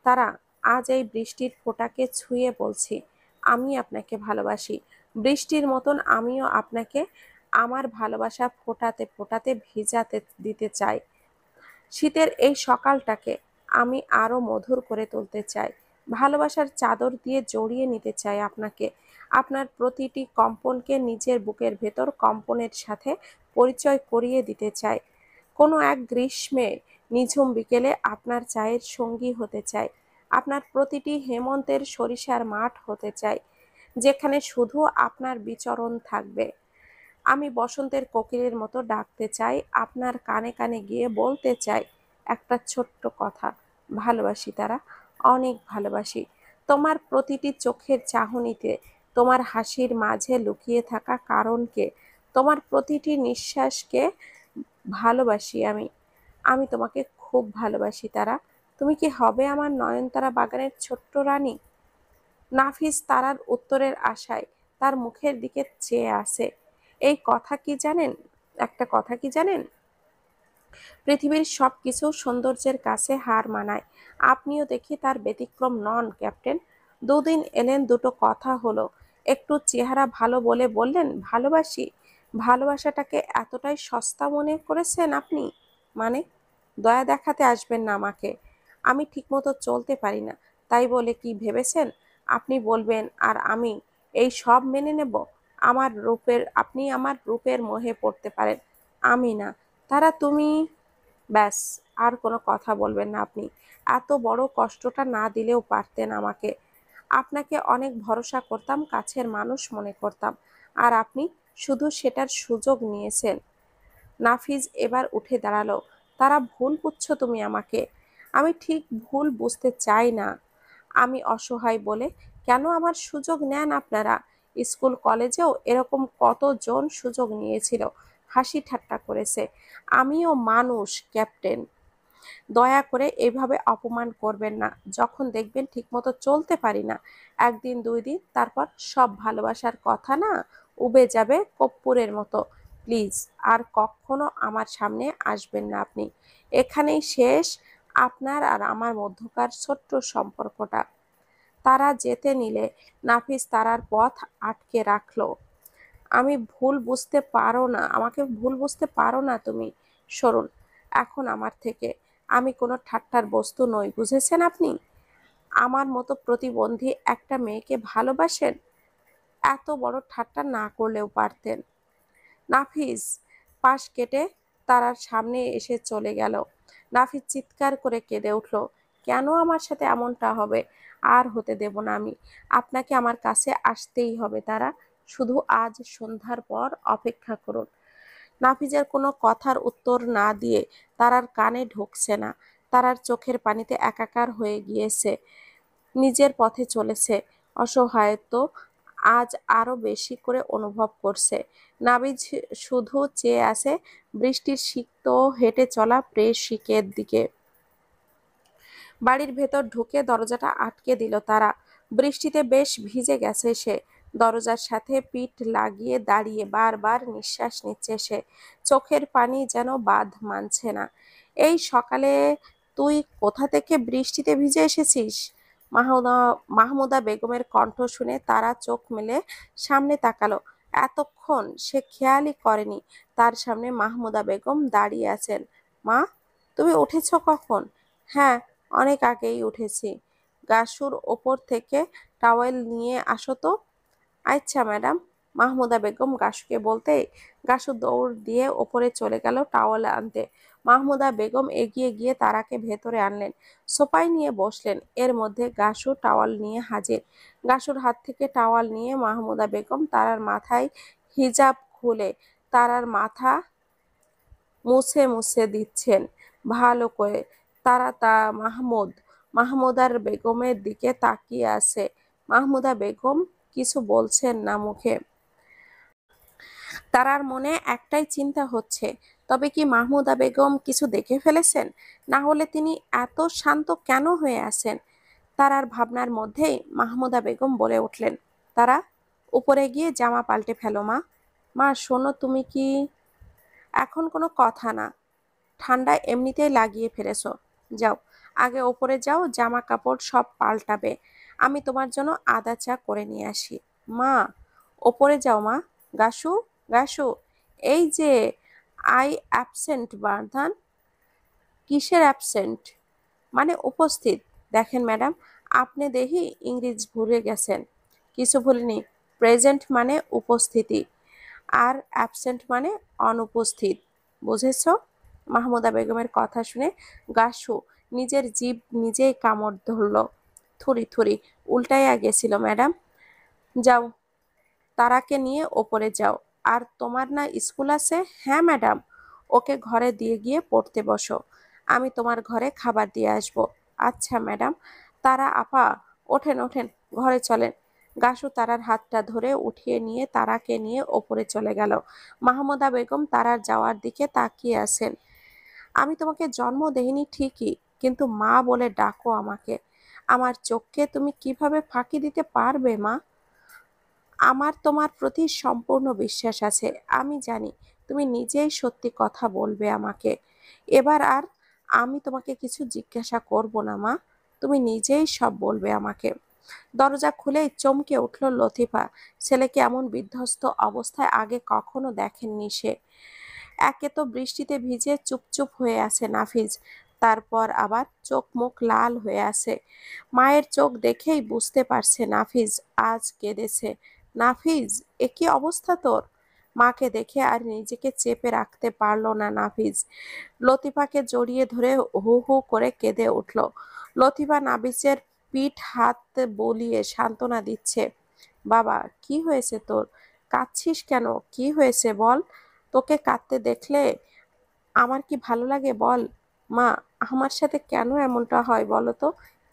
তারা, আজ এই বৃষ্টির ফোঁটাকে ছুঁয়ে বলছি, আমি আপনাকে ভালোবাসি। বৃষ্টির মতন আমিও আপনাকে আমার ভালোবাসা ফোটাতে ফোটাতে ভিজাতে দিতে চাই। শীতের এই সকালটাকে আমি আরো মধুর করে তুলতে চাই। ভালোবাসার চাদর দিয়ে জড়িয়ে নিতে চাই আপনাকে। আপনার প্রতিটি কম্পনকে নিজের বুকের ভেতর কম্পনের সাথে পরিচয় করিয়ে দিতে চাই। কোনো এক গ্রীষ্মে নিঝুম বিকেলে আপনার চায়ের সঙ্গী হতে চাই। আপনার প্রতিটি হেমন্তের সরিষার মাঠ হতে চাই, যেখানে শুধু আপনার বিচরণ থাকবে। আমি বসন্তের কোকিলের মতো ডাকতে চাই, আপনার কানে কানে গিয়ে বলতে চাই একটা ছোট্ট কথা, ভালোবাসি তারা, অনেক ভালোবাসি। তোমার প্রতিটি চোখের চাহনিতে, তোমার হাসির মাঝে লুকিয়ে থাকা কারণকে, তোমার প্রতিটি নিঃশ্বাসকে ভালোবাসি আমি। আমি তোমাকে খুব ভালোবাসি তারা। তুমি কি হবে আমার নয়নতারা বাগানের ছোট্ট রানী? নাফিস তারার উত্তরের আশায় তার মুখের দিকে চেয়ে আছে। এই কথা কি জানেন, একটা কথা কি জানেন, পৃথিবীর সবকিছু সৌন্দর্যের কাছে হার মানায়। আপনিও দেখি তার ব্যতিক্রম নন ক্যাপ্টেন। দুদিন এলেন, দুটো কথা হলো, একটু চেহারা ভালো বলে বললেন ভালোবাসি। ভালোবাসাটাকে এতটাই সস্তা মনে করেছেন আপনি? মানে, দয়া দেখাতে আসবেন না আমাকে। আমি ঠিকমতো চলতে পারি না, তাই বলে কি ভেবেছেন আপনি বলবেন আর আমি এই সব মেনে নেব? আপনি আমার রূপের মোহে পড়তে পারেন, আমি না। তারা, তুমি, ব্যাস, আর কোনো কথা বলবেন না আপনি। এত বড় কষ্টটা না দিলেও পারতেন আমাকে। আপনাকে অনেক ভরসা করতাম, কাছের মানুষ মনে করতাম, আর আপনি শুধু সেটার সুযোগ নিয়েছেন। নাফিজ এবার উঠে দাঁড়ালো। তারা, ভুল বুঝছো তুমি আমাকে। আমি ঠিক ভুল বুঝতে চাই না। আমি অসহায় বলে কেন আমার সুযোগ নেন আপনারা? স্কুল কলেজেও এরকম কতজন সুযোগ নিয়েছিল, হাসি ঠাট্টা করেছে। আমিও মানুষ ক্যাপ্টেন। দয়া করে এভাবে অপমান করবেন না। যখন দেখবেন ঠিকমতো চলতে পারি না, একদিন দুই দিন, তারপর সব ভালোবাসার কথা না উবে যাবে কর্পূরের মতো। প্লিজ আর কখনো আমার সামনে আসবেন না আপনি। এখানেই শেষ আপনার আর আমার মধ্যকার ছোট্ট সম্পর্কটা। তারা যেতে নিলে নাফিস তারার পথ আটকে রাখলো। আমাকে ভুল বুঝতে পারো না তুমি। সরুন এখন আমার থেকে। আমি কোনো ঠাট্টার বস্তু নই, বুঝেছেন আপনি? আমার মতো প্রতিবন্ধী একটা মেয়েকে ভালোবাসেন? এত বড় ঠাট্টা না করলেও পারতেন। নাফিস পাশ কেটে তারার সামনে এসে চলে গেল। নাফিস চিৎকার করে কেঁদে উঠল, কেন আমার সাথে এমনটা হবে? আর হতে দেব না আমি। আপনাকে আমার কাছে আসতেই হবে তারা। শুধু আজ সন্ধ্যার পর অপেক্ষা করুন। নাফিজের কোনো কথার উত্তর না দিয়ে তারার কানে ঢুকছে না। তারার চোখের পানিতে একাকার হয়ে গিয়েছে, নিজের পথে চলেছে। অসহায়ত্ব আজ আরো বেশি করে অনুভব করছে। নাবিজ শুধু চেয়ে আছে বৃষ্টির সিক্ত হেঁটে চলা প্রেয়সিকের দিকে। বাড়ির ভেতর ঢুকে দরজাটা আটকে দিল তারা। বৃষ্টিতে বেশ ভিজে গেছে সে। দরজার সাথে পিঠ লাগিয়ে দাঁড়িয়ে বারবার নিঃশ্বাস নিচ্ছে সে। চোখের পানি যেন বাঁধ মানছে না। এই সকালে তুই কোথা থেকে বৃষ্টিতে ভিজে এসেছিস? মাহমুদা মাহমুদা বেগমের কণ্ঠ শুনে তারা চোখ মেলে সামনে তাকালো। এতক্ষণ সে খেয়ালই করেনি তার সামনে মাহমুদা বেগম দাঁড়িয়ে আছেন। মা, তুমি উঠেছ কখন? হ্যাঁ, অনেক আগেই উঠেছি। গাসুর ওপর থেকে টাওয়েল নিয়ে আসো তো। আচ্ছা ম্যাডাম। মাহমুদা বেগম গাসুকে বলতেই গাসু দৌড় দিয়ে ওপরে চলে গেল টাওয়েল আনতে। মাহমুদা বেগম এগিয়ে গিয়ে তারাকে ভেতরে আনলেন, সোফায় নিয়ে বসলেন। এর মধ্যে গাসু টাওয়াল নিয়ে হাজির। গাসুর হাত থেকে টাওয়াল নিয়ে মাহমুদা বেগম তারার মাথায় হিজাব খুলে তারার মাথা মুছে মুছে দিচ্ছেন ভালো করে। তারা মাহমুদার বেগমের দিকে তাকিয়ে আছে। মাহমুদা বেগম কিছু বলছেন না মুখে। তারার মনে একটাই চিন্তা হচ্ছে, তবে কি মাহমুদা বেগম কিছু দেখে ফেলেছেন? না হলে তিনি এত শান্ত কেন হয়ে আছেন? তারার ভাবনার মধ্যেই মাহমুদা বেগম বলে উঠলেন, তারা, উপরে গিয়ে জামা পাল্টে ফেলো মা। মা শোনো, তুমি কি? এখন কোনো কথা না, ঠান্ডা এমনিতেই লাগিয়ে ফেলেছো। যাও, আগে ওপরে যাও, জামা কাপড় সব পাল্টাবে। আমি তোমার জন্য আদা চা করে নিয়ে আসি। মা, ওপরে যাও মা। গাসু, গাসু, এই যে, আই অ্যাবসেন্ট বারধান। কিসের অ্যাবসেন্ট? মানে উপস্থিত। দেখেন ম্যাডাম, আপনি দেখি ইংরেজ ভুলে গেছেন। কিছু ভুলিনি। প্রেজেন্ট মানে উপস্থিতি, আর অ্যাবসেন্ট মানে অনুপস্থিত। বুঝেছ? মাহমুদা বেগমের কথা শুনে গাসু নিজের জিভ নিজেই কামড় ধরল। থুরি থুরি, উল্টাইয়া গেছিল ম্যাডাম। যাও, তারাকে নিয়ে ওপরে যাও। আর তোমার না স্কুল আছে? হ্যাঁ ম্যাডাম। ওকে ঘরে দিয়ে গিয়ে পড়তে বসো। আমি তোমার ঘরে খাবার দিয়ে আসবো। আচ্ছা ম্যাডাম। তারা আপা, ওঠেন ওঠেন, ঘরে চলেন। গাসু তারার হাতটা ধরে উঠিয়ে নিয়ে তারাকে নিয়ে ওপরে চলে গেল। মাহমুদা বেগম তারার যাওয়ার দিকে তাকিয়ে আছেন। আমি তোমাকে জন্ম দেইনি ঠিকই, কিন্তু মা বলে ডাকো আমাকে। আমার চোখকে তুমি কিভাবে ফাঁকি দিতে পারবে মা? আমার তোমার প্রতি সম্পূর্ণ বিশ্বাস আছে। আমি জানি তুমি নিজেই সত্যি কথা বলবে আমাকে। এবার আর আমি তোমাকে কিছু জিজ্ঞাসা করব না মা, তুমি নিজেই সব বলবে আমাকে। দরজা খুলেই চমকে উঠল লতিফা। ছেলেকে এমন বিধ্বস্ত অবস্থায় আগে কখনো দেখেননি সে। একে তো বৃষ্টিতে ভিজে চুপচুপ হয়ে আছে নাফিজ, তারপর আবার চোখ মুখ লাল হয়ে আছে। মায়ের চোখ দেখেই বুঝতে পারছে নাফিজ আজ কেঁদেছে। নাফিজ, এ কি অবস্থা তোর? মাকে দেখে আর নিজেকে চেপে রাখতে পারল না নাফিজ। লতিফাকে জড়িয়ে ধরে হু হু করে কেঁদে উঠল। লতিফা নাফিজের পিঠ হাত বলিয়ে সান্ত্বনা দিচ্ছে। বাবা, কি হয়েছে তোর? কাঁদছিস কেন? কি হয়েছে বল? তোকে কাঁদতে দেখলে আমার কি ভালো লাগে বল? মা, আমার সাথে কেন এমনটা হয় বলো তো?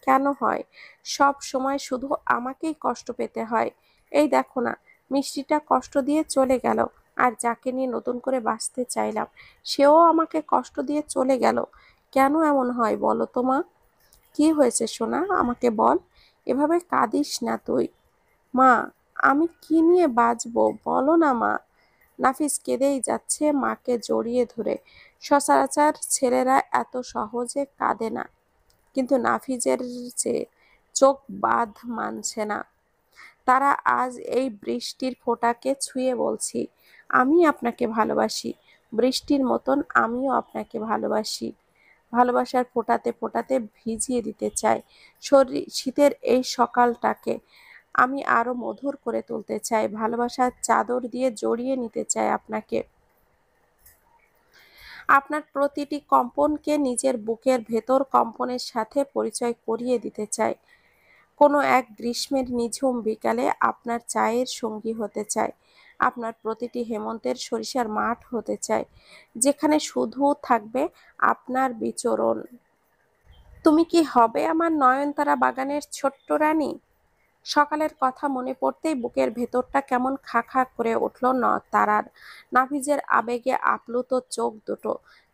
কেন হয়? সব সময় শুধু আমাকেই কষ্ট পেতে হয়। এই দেখো না, মিষ্টিটা কষ্ট দিয়ে চলে গেল, আর যাকে নিয়ে নতুন করে বাঁচতে চাইলাম সেও আমাকে কষ্ট দিয়ে চলে গেল। কেন এমন হয় বলো তো মা? কি হয়েছে সোনা, আমাকে বল। এভাবে কাঁদিস না তুই। মা, আমি কি নিয়ে বাঁচবো বলো না মা। নাফিস কেঁদেই যাচ্ছে মাকে জড়িয়ে ধরে। সচরাচর ছেলেরা এত সহজে কাঁদে না, কিন্তু নাফিজের যে চোখ বাঁধ মানছে না। তারা আজ এই বৃষ্টির ফোঁটাকে ছুঁয়ে বলছি, আমি আপনাকে ভালোবাসি। বৃষ্টির মতন আমিও আপনাকে ভালোবাসি। ভালোবাসার ফোঁটাতে ফোঁটাতে ভিজিয়ে দিতে চাই শীতের এই সকালটাকে। আমি আরো মধুর করে তুলতে চাই, ভালোবাসার চাদর দিয়ে জড়িয়ে নিতে চাই আপনাকে। আপনার প্রতিটি কম্পনকে নিজের বুকের ভেতর কম্পনের সাথে পরিচয় করিয়ে দিতে চাই। কোনো এক গ্রীষ্মের নিঝুম বিকালে আপনার চায়ের সঙ্গী হতে চাই। আপনার প্রতিটি হেমন্তের সরিষার মাঠ হতে চাই, যেখানে শুধু থাকবে আপনার বিচরণ। তুমি কি হবে আমার নয়নতারা বাগানের ছোট্ট রানী? সকালের কথা মনে পড়তেই বুকের ভেতরটা কেমন খা খা করে উঠল তারার। নাফিজের আবেগে আপ্লুত চোখ দুটো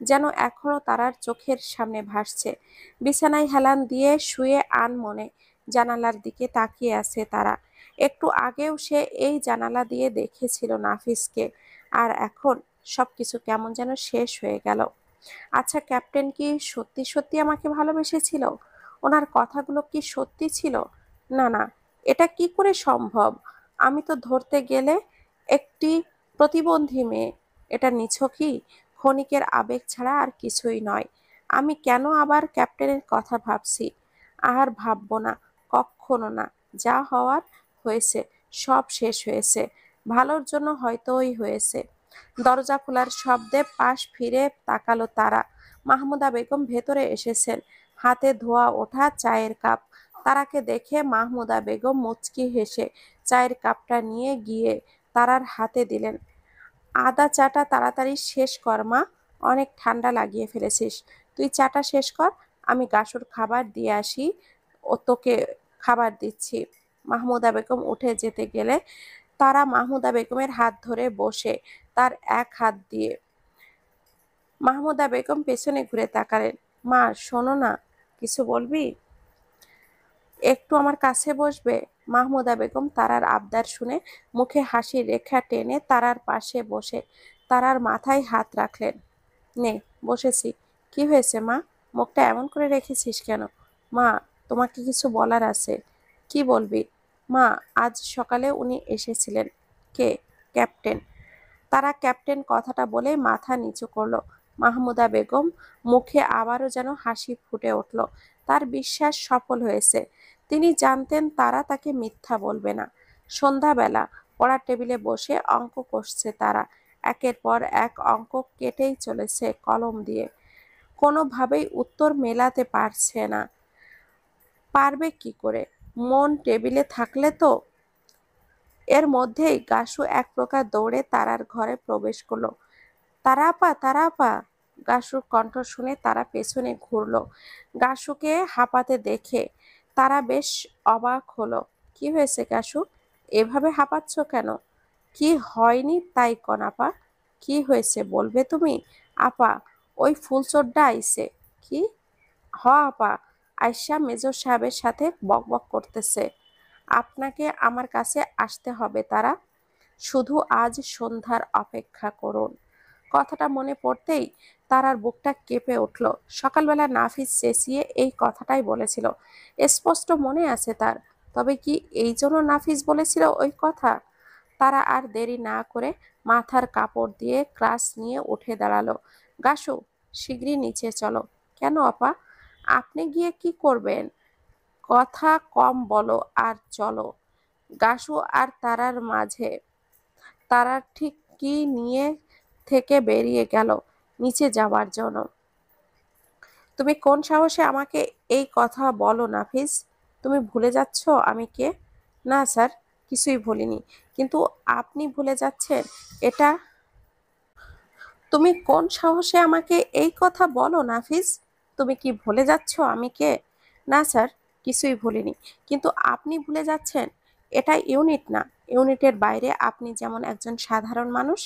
যেন এখনো তারার চোখের সামনে ভাসছে। বিছানায় হেলান দিয়ে শুয়ে আনমনে জানালার দিকে তাকিয়ে আছে তারা। একটু আগেও সে এই জানালা দিয়ে দেখেছিল নাফিজকে, আর এখন সবকিছু কেমন যেন শেষ হয়ে গেল। আচ্ছা, ক্যাপ্টেন কি সত্যি সত্যি আমাকে ভালোবেসেছিল? ওনার কথাগুলো কি সত্যি ছিল? না না, এটা কি করে সম্ভব? আমি তো ধরতে গেলে একটি প্রতিবন্ধী মেয়ে। এটা নিছকই ক্ষণিকের আবেগ ছাড়া আর কিছুই নয়। আমি কেন আবার ক্যাপ্টেনের কথা ভাবছি? আর ভাববো না, কখনো না। যা হওয়ার হয়েছে, সব শেষ হয়েছে। ভালোর জন্য হয়তোই হয়েছে। দরজা খোলার শব্দে পাশ ফিরে তাকালো তারা। মাহমুদা বেগম ভেতরে এসেছেন, হাতে ধোয়া ওঠা চায়ের কাপ। তারাকে দেখে মাহমুদা বেগম মুচকি হেসে চায়ের কাপটা নিয়ে গিয়ে তারার হাতে দিলেন। আদা চাটা তাড়াতাড়ি শেষ কর মা, অনেক ঠান্ডা লাগিয়ে ফেলেছিস। তুই চাটা শেষ কর, আমি গাসুর খাবার দিয়ে আসি। ও তোকে খাবার দিচ্ছি। মাহমুদা বেগম উঠে যেতে গেলে তারা মাহমুদা বেগমের হাত ধরে বসে, তার এক হাত দিয়ে। মাহমুদা বেগম পেছনে ঘুরে তাকালেন। মা শোনো না, কিছু বলবি? একটু আমার কাছে বসবে? মাহমুদা বেগম তারার আবদার শুনে মুখে হাসির রেখা টেনে তারার পাশে বসে তারার মাথায় হাত রাখলেন। নে, বসেছি। কি হয়েছে মা? মুখটা এমন করে রেখেছিস কেন? মা, তোমাকে কিছু বলার আছে। কি বলবি? মা, আজ সকালে উনি এসেছিলেন। কে? ক্যাপ্টেন। তারা ক্যাপ্টেন কথাটা বলে মাথা নিচু করলো। মাহমুদা বেগম মুখে আবারও যেন হাসি ফুটে উঠল। তার বিশ্বাস সফল হয়েছে। তিনি জানতেন তারা তাকে মিথ্যা বলবে না। সন্ধ্যাবেলা পড়ার টেবিলে বসে অঙ্ক কষছে তারা। একের পর এক অঙ্ক কেটেই চলেছে কলম দিয়ে। কোনোভাবেই উত্তর মেলাতে পারছে না। পারবে কি করে? মন টেবিলে থাকলে তো। এর মধ্যেই গাসু এক প্রকার দৌড়ে তারার ঘরে প্রবেশ করলো। তারা আপা, তারা আপা। গাসুর কণ্ঠ শুনে তারা পেছনে ঘুরলো। গাসুকে হাঁপাতে দেখে তারা বেশ অবাক হলো। কি হয়েছে গাসু? এভাবে হাঁপাচ্ছ কেন? কি হয়নি তাই কন আপা। কি হয়েছে বলবে তুমি? আপা, ওই ফুলচোরটা আইছে। কি? হ আপা, আয়শা মেজর সাহেবের সাথে বকবক করতেছে। আপনাকে আমার কাছে আসতে হবে তারা। শুধু আজ সন্ধ্যার অপেক্ষা করুন। কথাটা মনে পড়তেই তারার বুকটা কেঁপে উঠল। সকালবেলা নাফিস চেঁচিয়ে এই কথাটাই বলেছিল। স্পষ্ট মনে আছে তার। তবে কি এই জন্য নাফিস বলেছিল ওই কথা? তারা আর দেরি না করে মাথার কাপড় দিয়ে ক্লাস নিয়ে উঠে দাঁড়ালো। গাসু, শিগগিরই নিচে চলো। কেন আপা? আপনি গিয়ে কি করবেন? কথা কম বলো আর চলো। গাসু আর তারার মাঝে তারা ঠিক কি নিয়ে থেকে বেরিয়ে গেল নিচে যাবার জন্য। তুমি কোন সাহসে আমাকে এই কথা বলো নাফিস? তুমি ভুলে যাচ্ছ আমি কে? না স্যার, কিছুই ভুলিনি। কিন্তু আপনি ভুলে যাচ্ছেন এটা। তুমি কোন সাহসে আমাকে এই কথা বলো নাফিস? তুমি কি ভুলে যাচ্ছ আমি কে? না স্যার, কিছুই ভুলিনি। কিন্তু আপনি ভুলে যাচ্ছেন এটা ইউনিট না। ইউনিটের বাইরে আপনি যেমন একজন সাধারণ মানুষ,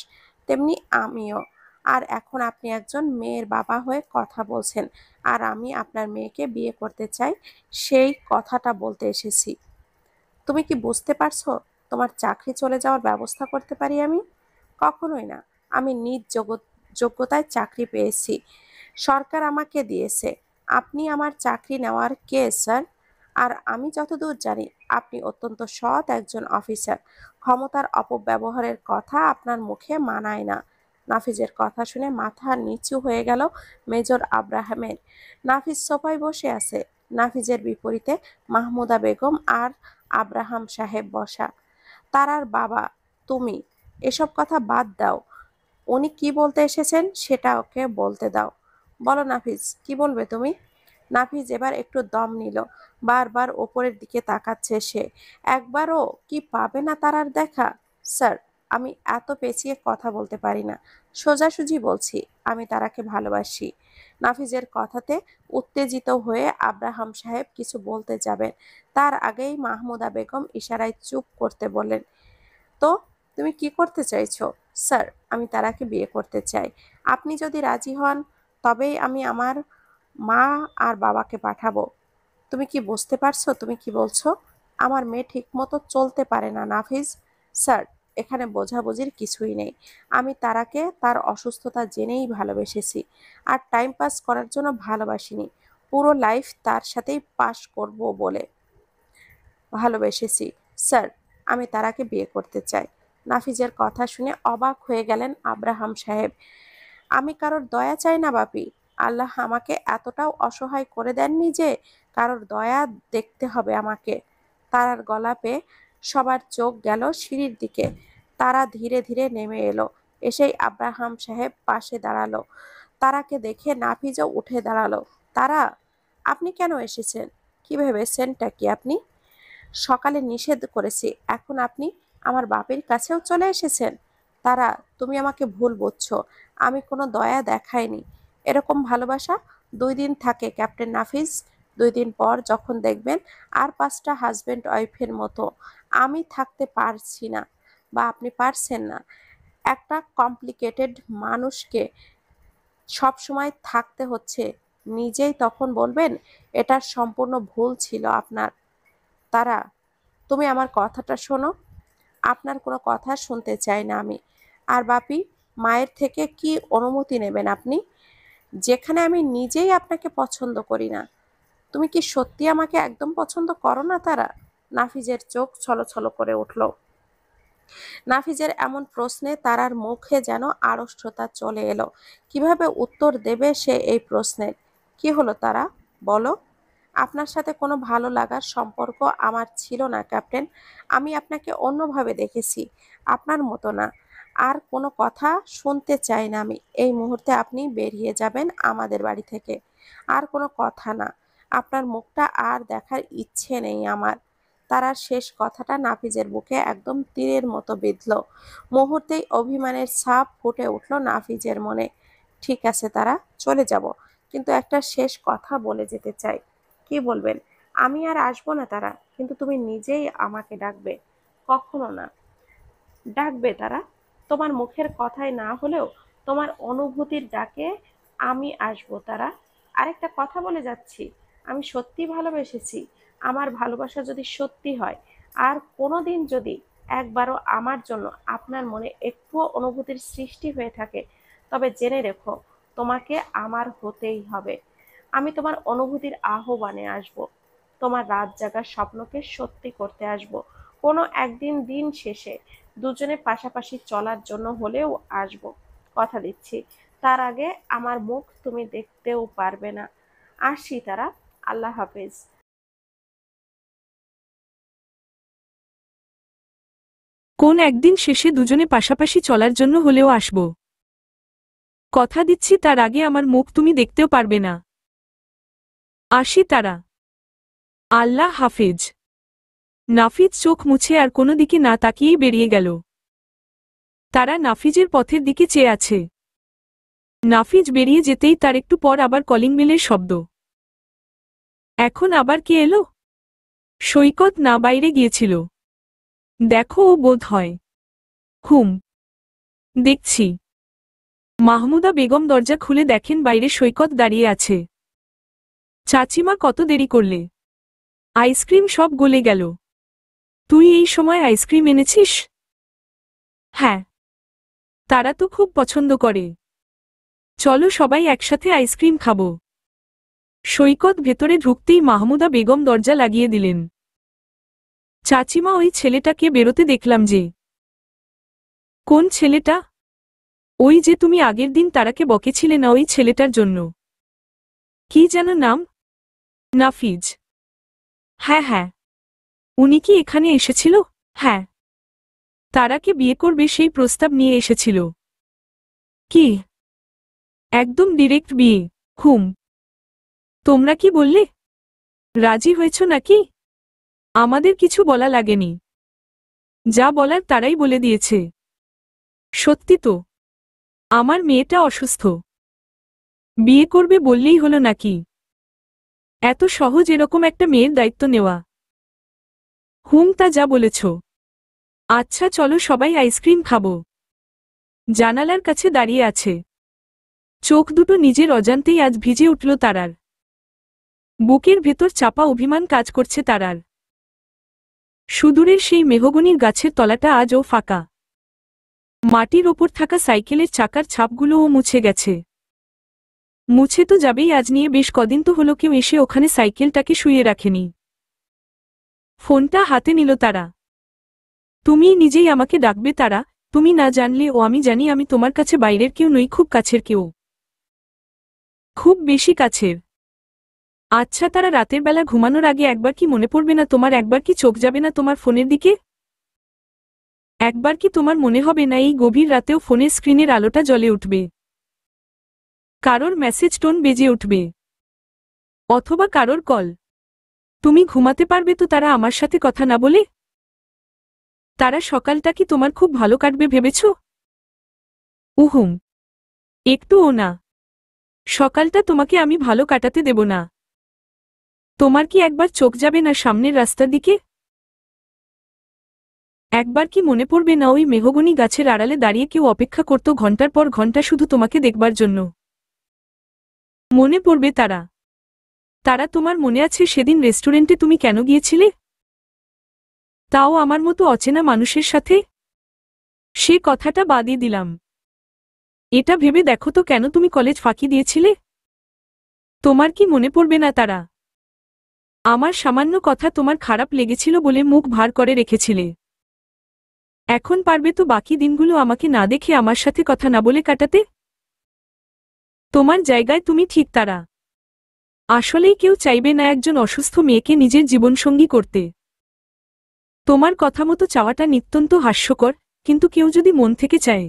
তেমনি আমিও। আর এখন আপনি একজন মেয়ের বাবা হয়ে কথা বলছেন, আর আমি আপনার মেয়েকে বিয়ে করতে চাই, সেই কথাটা বলতে এসেছি। তুমি কি বুঝতে পারছো তোমার চাকরি চলে যাওয়ার ব্যবস্থা করতে পারি আমি? কখনোই না। আমি নিজ যোগ্যতায় চাকরি পেয়েছি। সরকার আমাকে দিয়েছে। আপনি আমার চাকরি নেওয়ার কে স্যার? আর আমি যতদূর জানি আপনি অত্যন্ত সৎ একজন অফিসার। ক্ষমতার অপব্যবহারের কথা আপনার মুখে মানায় না। নাফিজের কথা শুনে মাথা নিচু হয়ে গেল মেজর আব্রাহামের। নাফিজ সোফায় বসে আছে। নাফিজের বিপরীতে মাহমুদা বেগম আর আব্রাহাম সাহেব বসা। তারার বাবা, তুমি এসব কথা বাদ দাও। উনি কি বলতে এসেছেন সেটা ওকে বলতে দাও। বলো নাফিজ, কি বলবে তুমি? নাফিজ এবার একটু দম নিল। বারবার ওপরের দিকে তাকাচ্ছে সে। একবারও কি পাবে না তারার দেখা? স্যার, আমি এত পেঁচিয়ে কথা বলতে পারি না। সোজাসুজি বলছি, আমি তারাকে ভালোবাসি। নাফিজের কথাতে উত্তেজিত হয়ে আব্রাহাম সাহেব কিছু বলতে যাবেন, তার আগেই মাহমুদা বেগম ইশারায় চুপ করতে বললেন। তো তুমি কি করতে চাইছো? স্যার, আমি তারাকে বিয়ে করতে চাই। আপনি যদি রাজি হন তবেই আমি আমার মা আর বাবাকে পাঠাবো। তুমি কি বুঝতে পারছো তুমি কি বলছো? আমার মেয়ে ঠিকমতো চলতে পারে না নাফিজ। স্যার, এখানে বোঝাবুঝির কিছুই নেই। আমি তারাকে তার অসুস্থতা জেনেই ভালোবেসেছি, আর টাইম পাস করার জন্য ভালোবাসিনি। পুরো লাইফ তার সাথেই পাস করব বলে ভালোবেসেছি। স্যার, আমি তারাকে বিয়ে করতে চাই। নাফিজের কথা শুনে অবাক হয়ে গেলেন আব্রাহাম সাহেব। আমি কারোর দয়া চাই না বাপি। আল্লাহ আমাকে এতটাও অসহায় করে দেননি যে কারোর দয়া দেখতে হবে আমাকে। তারার গলা পেয়ে সবার চোখ গেল সিঁড়ির দিকে। তারা ধীরে ধীরে নেমে এলো, এসেই আব্রাহাম সাহেব পাশে দাঁড়ালো। তারাকে দেখে নাফিজও উঠে দাঁড়ালো। তারা, আপনি কেন এসেছেন? কি ভেবেছেনটা কি আপনি? সকালে নিষেধ করেছি, এখন আপনি আমার বাপের কাছেও চলে এসেছেন? তারা, তুমি আমাকে ভুল বুঝছো। আমি কোনো দয়া দেখাইনি। এরকম ভালোবাসা 2 দিন থাকে ক্যাপ্টেন নাফিস। 2 দিন পর যখন দেখবেন আর 5টা হাজবেন্ড ওয়াইফের মতো আমি থাকতে পারছি না, বা আপনি পারছেন না একটা কমপ্লিকেটেড মানুষকে সব সময় থাকতে হচ্ছে, নিজেই তখন বলবেন এটা সম্পূর্ণ ভুল ছিল আপনার। তারা, তুমি আমার কথাটা শোনো। আপনার কোনো কথা শুনতে চাই না আমি। আর বাপি, মায়ের থেকে কি অনুমতি নেবেন আপনি, যেখানে আমি নিজেই আপনাকে পছন্দ করি না? তুমি কি সত্যি আমাকে একদম পছন্দ করো না তারা? নাফিজের চোখ ছলছল করে উঠল। নাফিজের এমন প্রশ্নে তারার মুখে যেন আড়ষ্টতা চলে এলো। কিভাবে উত্তর দেবে সে এই প্রশ্নের? কি হলো তারা, বলো। আপনার সাথে কোনো ভালো লাগার সম্পর্ক আমার ছিল না ক্যাপ্টেন। আমি আপনাকে অন্যভাবে দেখেছি, আপনার মতো না। আর কোনো কথা শুনতে চাই না আমি। এই মুহূর্তে আপনি বেরিয়ে যাবেন আমাদের বাড়ি থেকে। আর কোনো কথা না। আপনার মুখটা আর দেখার ইচ্ছে নেই আমার। তারার শেষ কথাটা নাফিজের বুকে একদম তীরের মতো বিঁধল। মুহূর্তেই অভিমানের ছাপ ফুটে উঠল নাফিজের মনে। ঠিক আছে তারা, চলে যাব, কিন্তু একটা শেষ কথা বলে যেতে চাই। কি বলবেন? আমি আর আসবো না তারা, কিন্তু তুমি নিজেই আমাকে ডাকবে। কখনো না। ডাকবে তারা, তোমার মুখের কথায় না হলেও তোমার অনুভূতির ডাকে আমি আসবো তারা। আরেকটা কথা বলে যাচ্ছি, আমি সত্যি ভালোবেসেছি। আমার ভালোবাসা যদি সত্যি হয়, আর কোনোদিন যদি একবারও আমার জন্য আপনার মনে একটুও অনুভূতির সৃষ্টি হয়ে থাকে, তবে জেনে রেখো, তোমাকে আমার হতেই হবে। আমি তোমার অনুভূতির আহ্বানে আসব, তোমার রাত জাগার স্বপ্নকে সত্যি করতে আসব। কোনো একদিন দিন শেষে দুজনে পাশাপাশি চলার জন্য হলেও আসব, কথা দিচ্ছি। তার আগে আমার মুখ তুমি দেখতেও পারবে না। আসি তারা, আল্লাহ হাফেজ। কোন একদিন শেষে দুজনে পাশাপাশি চলার জন্য হলেও আসব, কথা দিচ্ছি তার আগে আমার মুখ তুমি দেখতেও পারবে না। আসি তারা, আল্লাহ হাফেজ। নাফিজ চোখ মুছে আর কোনো দিকে না তাকিয়েই বেরিয়ে গেল। তারা নাফিজের পথের দিকে চেয়ে আছে। নাফিজ বেরিয়ে যেতেই তার একটু পর আবার কলিং বেলের শব্দ। এখন আবার কে এলো? সৈকত না বাইরে গিয়েছিল? দেখো ও বোধ হয়। হুম, দেখছি। মাহমুদা বেগম দরজা খুলে দেখেন বাইরে সৈকত দাঁড়িয়ে আছে। চাচিমা, কত দেরি করলে? আইসক্রিম সব গলে গেল। তুই এই সময় আইসক্রিম এনেছিস? হ্যাঁ, তারা তো খুব পছন্দ করে। চলো সবাই একসাথে আইসক্রিম খাবো। সৈকত ভেতরে ঢুকতেই মাহমুদা বেগম দরজা লাগিয়ে দিলেন। চাচিমা, ওই ছেলেটাকে বেরোতে দেখলাম যে। কোন ছেলেটা? ওই যে তুমি আগের দিন তারাকে বকেছিলে না, ওই ছেলেটার জন্য। কি যেন নাম? নাফিজ। হ্যাঁ হ্যাঁ, উনি কি এখানে এসেছিল? হ্যাঁ, তারাকে বিয়ে করবে সেই প্রস্তাব নিয়ে এসেছিল। কি? একদম ডিরেক্ট বিয়ে? হুম। তোমরা কি বললে? রাজি হয়েছ নাকি? আমাদের কিছু বলা লাগেনি, যা বলার তারাই বলে দিয়েছে। সত্যি তো? আমার মেয়েটা অসুস্থ। বিয়ে করবে বললেই হলো নাকি? এত সহজ এরকম একটা মেয়ের দায়িত্ব নেওয়া? তা যা বলেছ। আচ্ছা চলো সবাই আইসক্রিম খাবো। জানালার কাছে দাঁড়িয়ে আছে। চোখ দুটো নিজের অজান্তেই আজ ভিজে উঠল তারার। বুকের ভেতর চাপা অভিমান কাজ করছে তারার। সুদূরের সেই মেহগনির গাছের তলাটা আজও ফাঁকা। মাটির ওপর থাকা সাইকেলের চাকার ছাপগুলোও মুছে গেছে। মুছে তো যাবেই, আজ নিয়ে বেশ কদিন তো হলো কেউ এসে ওখানে সাইকেলটাকে শুইয়ে রাখেনি। ফোনটা হাতে নিল তারা। তুমিই নিজেই আমাকে ডাকবে তারা, তুমি না জানলে ও আমি জানি আমি তোমার কাছে বাইরের কেউ নই, খুব কাছের কেউ। খুব বেশি কাছের। আচ্ছা তারা রাতের বেলা ঘুমানোর আগে একবার কি মনে পড়বে না তোমার, একবার কি চোখ যাবে না তোমার ফোনের দিকে? একবার কি তোমার মনে হবে না এই গভীর রাতেও ফোনের স্ক্রিনের আলোটা জ্বলে উঠবে, কারোর মেসেজ টোন বেজে উঠবে, অথবা কারোর কল? তুমি ঘুমাতে পারবে তো তারা আমার সাথে কথা না বলে? তারা সকালটা কি তোমার খুব ভালো কাটবে ভেবেছ? উহুম, একটুও না। সকালটা তোমাকে আমি ভালো কাটাতে দেব না। তোমার কি একবার চোখ যাবে না সামনের রাস্তার দিকে? একবার কি মনে পড়বে না ওই মেহগনি গাছের আড়ালে দাঁড়িয়ে কেউ অপেক্ষা করত ঘন্টার পর ঘন্টা শুধু তোমাকে দেখবার জন্য? মনে পড়বে তারা? তারা তোমার মনে আছে সেদিন রেস্টুরেন্টে তুমি কেন গিয়েছিলে? তাও আমার মতো অচেনা মানুষের সাথে? সে কথাটা বাদই দিলাম। এটা ভেবে দেখো তো কেন তুমি কলেজ ফাঁকি দিয়েছিলে? তোমার কি মনে পড়বে না তারা? আমার সামান্য কথা তোমার খারাপ লেগেছিল বলে মুখ ভার করে রেখেছিলে। এখন পারবে তো বাকি দিনগুলো আমাকে না দেখে আমার সাথে কথা না বলে কাটাতে? তোমার জায়গায় তুমি ঠিক তারা। আসলেই কেউ চাইবে না একজন অসুস্থ মেয়েকে নিজের জীবনসঙ্গী করতে। তোমার কথা মতো চাওয়াটা নিত্যন্ত হাস্যকর, কিন্তু কেউ যদি মন থেকে চায়,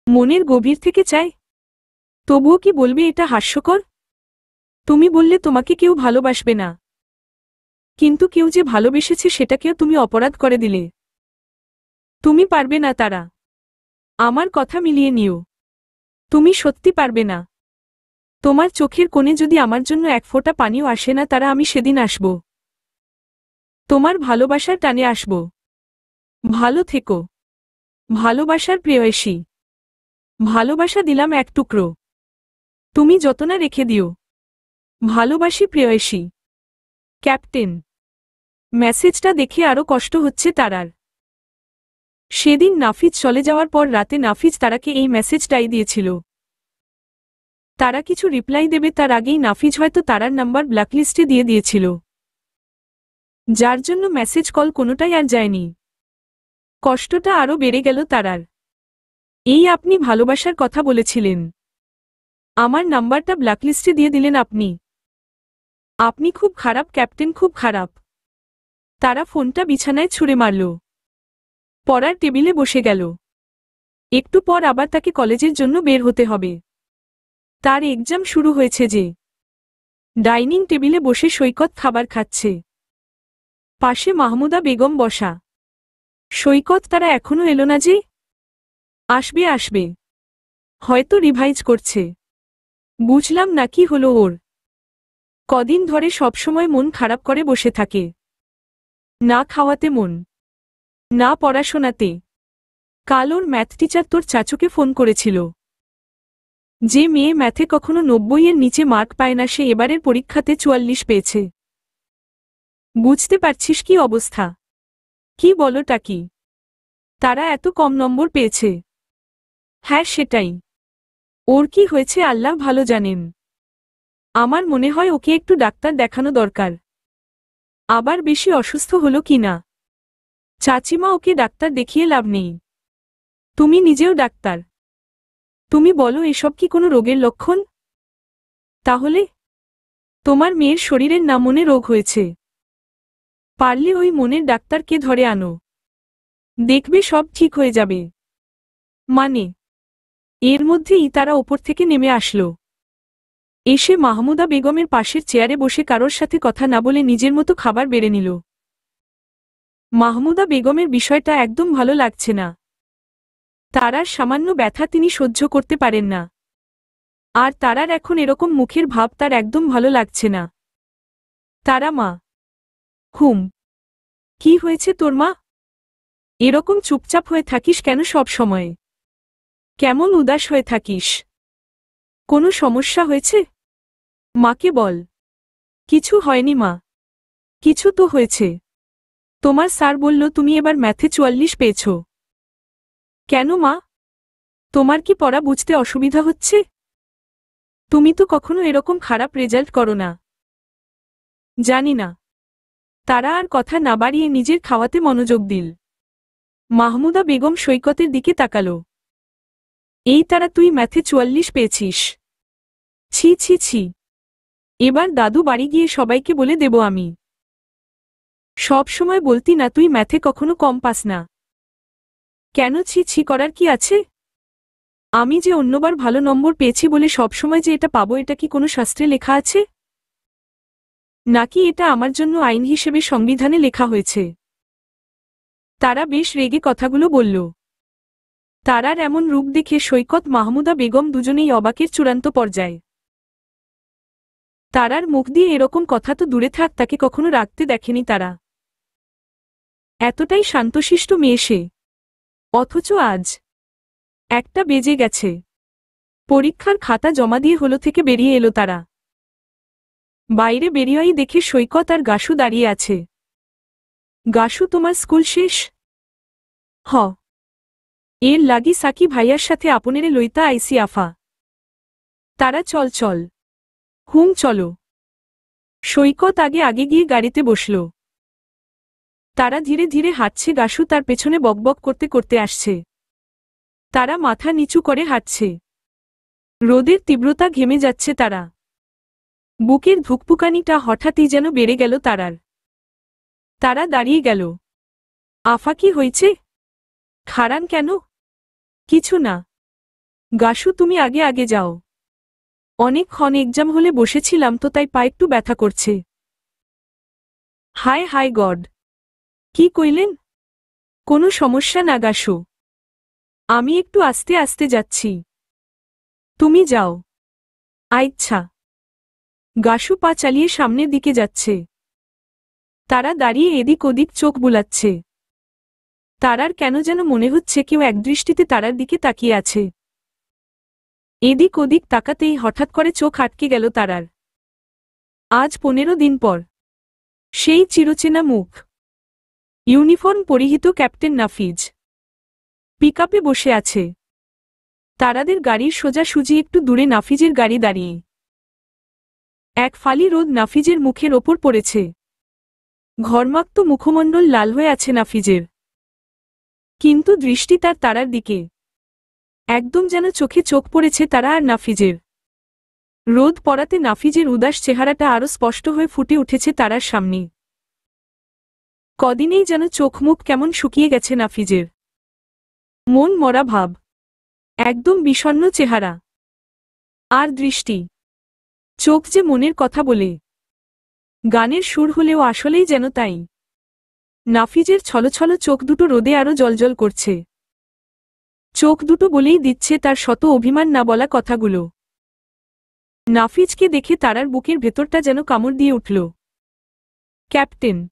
মনের গভীর থেকে চায়, তবুও কি বলবে এটা হাস্যকর? তুমি বললে তোমাকে কেউ ভালোবাসবে না, কিন্তু কেউ যে ভালোবেসেছে সেটাকেও তুমি অপরাধ করে দিলে। তুমি পারবে না তারা। আমার কথা মিলিয়ে নিও। তুমি সত্যি পারবে না। তোমার চোখের কোণে যদি আমার জন্য এক ফোঁটা পানিও আসে না তারা, আমি সেদিন আসব। তোমার ভালোবাসার টানে আসব। ভালো থেকো। ভালোবাসার প্রেয়সী। ভালোবাসা দিলাম এক টুকরো, তুমি যতনা রেখে দিও। ভালোবাসি প্রেয়সী। ক্যাপ্টেন। মেসেজটা দেখে আরো কষ্ট হচ্ছে তারার। সেদিন নাফিজ চলে যাওয়ার পর রাতে নাফিজ তারাকে এই মেসেজটাই দিয়েছিল। তারা কিছু রিপ্লাই দেবে তার আগেই নাফিজ হয়তো তারার নাম্বার ব্ল্যাকলিস্টে দিয়ে দিয়েছিল, যার জন্য মেসেজ কল কোনোটাই আর যায়নি। কষ্টটা আরও বেড়ে গেল তারার। এই আপনি ভালোবাসার কথা বলেছিলেন, আমার নাম্বারটা ব্ল্যাকলিস্টে দিয়ে দিলেন আপনি। আপনি খুব খারাপ ক্যাপ্টেন, খুব খারাপ। তারা ফোনটা বিছানায় ছুঁড়ে মারল। পড়ার টেবিলে বসে গেল। একটু পর আবার তাকে কলেজের জন্য বের হতে হবে। তার এক্সাম শুরু হয়েছে যে। ডাইনিং টেবিলে বসে সৈকত খাবার খাচ্ছে। পাশে মাহমুদা বেগম বসা। সৈকত তারা এখনো এলো না যে? আসবে আসবে, হয়তো রিভাইজ করছে। বুঝলাম না কি হলো ওর। কদিন ধরে সবসময় মন খারাপ করে বসে থাকে। না খাওয়াতে মন, না পড়াশোনাতে। কাল ওর ম্যাথ টিচার তোর চাচুকে ফোন করেছিল। যে মেয়ে ম্যাথে কখনো 90-এর নিচে মার্ক পায় না সে এবারের পরীক্ষাতে 44 পেয়েছে। বুঝতে পারছিস কি অবস্থা? কি বলোটা কি? তারা এত কম নম্বর পেয়েছে। হ্যাঁ সেটাই। ওর কি হয়েছে আল্লাহ ভালো জানেন। আমার মনে হয় ওকে একটু ডাক্তার দেখানো দরকার। আবার বেশি অসুস্থ হলো কি না? চাচিমা ওকে ডাক্তার দেখিয়ে লাভ নেই। তুমি নিজেও ডাক্তার। তুমি বলো এসব কি কোনো রোগের লক্ষণ? তাহলে তোমার মেয়ের শরীরের না মনে রোগ হয়েছে। পারলে ওই মনের ডাক্তারকে ধরে আনো, দেখবে সব ঠিক হয়ে যাবে। মানে? এর মধ্যেই তারা ওপর থেকে নেমে আসলো। এসে মাহমুদা বেগমের পাশের চেয়ারে বসে কারোর সাথে কথা না বলে নিজের মতো খাবার বেড়ে নিল। মাহমুদা বেগমের বিষয়টা একদম ভালো লাগছে না। তারার সামান্য ব্যথা তিনি সহ্য করতে পারেন না। আর তারার এখন এরকম মুখের ভাব তার একদম ভালো লাগছে না। তারা মা। হুম। কি হয়েছে তোর মা? এরকম চুপচাপ হয়ে থাকিস কেন সব সময়? কেমন উদাস হয়ে থাকিস? কোনো সমস্যা হয়েছে? মাকে বল। কিছু হয়নি মা। কিছু তো হয়েছে। তোমার স্যার বলল তুমি এবার ম্যাথে ৪৪ পেয়েছ। কেন মা? তোমার কি পড়া বুঝতে অসুবিধা হচ্ছে? তুমি তো কখনো এরকম খারাপ রেজাল্ট করো না। জানি না। তারা আর কথা না বাড়িয়ে নিজের খাওয়াতে মনোযোগ দিল। মাহমুদা বেগম সৈকতের দিকে তাকাল। এই তারা তুই ম্যাথে ৪৪ পেয়েছিস? ছি ছি ছি। এবার দাদু বাড়ি গিয়ে সবাইকে বলে দেব আমি। সব সময় বলতি না তুই ম্যাথে কখনো কম পাস না। কেন ছি ছি করার কি আছে? আমি যে অন্যবার ভালো নম্বর পেয়েছি বলে সবসময় যে এটা পাবো এটা কি কোনো শাস্ত্রে লেখা আছে? নাকি এটা আমার জন্য আইন হিসেবে সংবিধানে লেখা হয়েছে? তারা বেশ রেগে কথাগুলো বলল। তারার এমন রূপ দেখে সৈকত মাহমুদা বেগম দুজনেই অবাকের চূড়ান্ত পর্যায়ে। তারার মুখ দিয়ে এরকম কথা তো দূরে থাক, তাকে কখনো রাখতে দেখেনি তারা। এতটাই শান্তশিষ্ট মেয়ে সে। অথচ আজ ১টা বেজে গেছে। পরীক্ষার খাতা জমা দিয়ে হলো থেকে বেরিয়ে এলো তারা। বাইরে বেরিয়েই দেখে সৈকত আর গাসু দাঁড়িয়ে আছে। গাসু, তোমার স্কুল শেষ? হ। এর লাগি সাকি ভাইয়ার সাথে আপনেরে লইতা আইসি আফা। তারা চল চল। হুম চলো। সৈকত আগে আগে গিয়ে গাড়িতে বসল। তারা ধীরে ধীরে হাঁটছে, গাসু তার পেছনে বকবক করতে করতে আসছে। তারা মাথা নিচু করে হাঁটছে। রোদের তীব্রতা ঘেমে যাচ্ছে তারা। বুকের ধুকপুকানিটা হঠাৎই যেন বেড়ে গেল তারার। তারা দাঁড়িয়ে গেল। আফা, কি হয়েছে? খাড়ান কেন? কিছু না। গাসু, তুমি আগে আগে যাও। অনেকক্ষণ এক্সাম হলে বসেছিলাম তো তাই পা একটু ব্যথা করছে। হায় হায় গড! কি কইলেন? কোনো সমস্যা না গাসু। আমি একটু আস্তে আস্তে যাচ্ছি। তুমি যাও। আচ্ছা। গাসু পা চালিয়ে সামনের দিকে যাচ্ছে। তারা দাঁড়িয়ে এদিক ওদিক চোখ বুলাচ্ছে। তারার কেন যেন মনে হচ্ছে কেউ একদৃষ্টিতে তারার দিকে তাকিয়ে আছে। এদিক ওদিক তাকাতেই হঠাৎ করে চোখ আটকে গেল তারার। আজ ১৫ দিন পর সেই চিরচেনা মুখ। ইউনিফর্ম পরিহিত ক্যাপ্টেন নাফিজ পিকআপে বসে আছে। তারাদের গাড়ির সোজাসুজি একটু দূরে নাফিজের গাড়ি দাঁড়িয়ে। এক ফালি রোদ নাফিজের মুখের ওপর পড়েছে। ঘর্মাক্ত মুখমণ্ডল লাল হয়ে আছে নাফিজের। কিন্তু দৃষ্টি তার তারার দিকে। একদম যেন চোখে চোখ পড়েছে তারা আর নাফিজের। রোদ পড়াতে নাফিজের উদাস চেহারাটা আরো স্পষ্ট হয়ে ফুটে উঠেছে তারার সামনে। কদিনেই যেন চোখ মুখ কেমন শুকিয়ে গেছে নাফিজের। মন মরা ভাব। একদম বিষণ্ণ চেহারা। আর দৃষ্টি। চোখ যে মনের কথা বলে। গানের সুর হলেও আসলেই যেন তাই। নাফিজের ছলছল চোখ দুটো রোদে আরো জ্বলজ্বল করছে। চোখ দুটো বলেই দিচ্ছে তার শত অভিমান না বলা কথাগুলো। নাফিজকে দেখে তারার বুকের ভেতরটা যেন কামড় দিয়ে উঠল। ক্যাপ্টেন।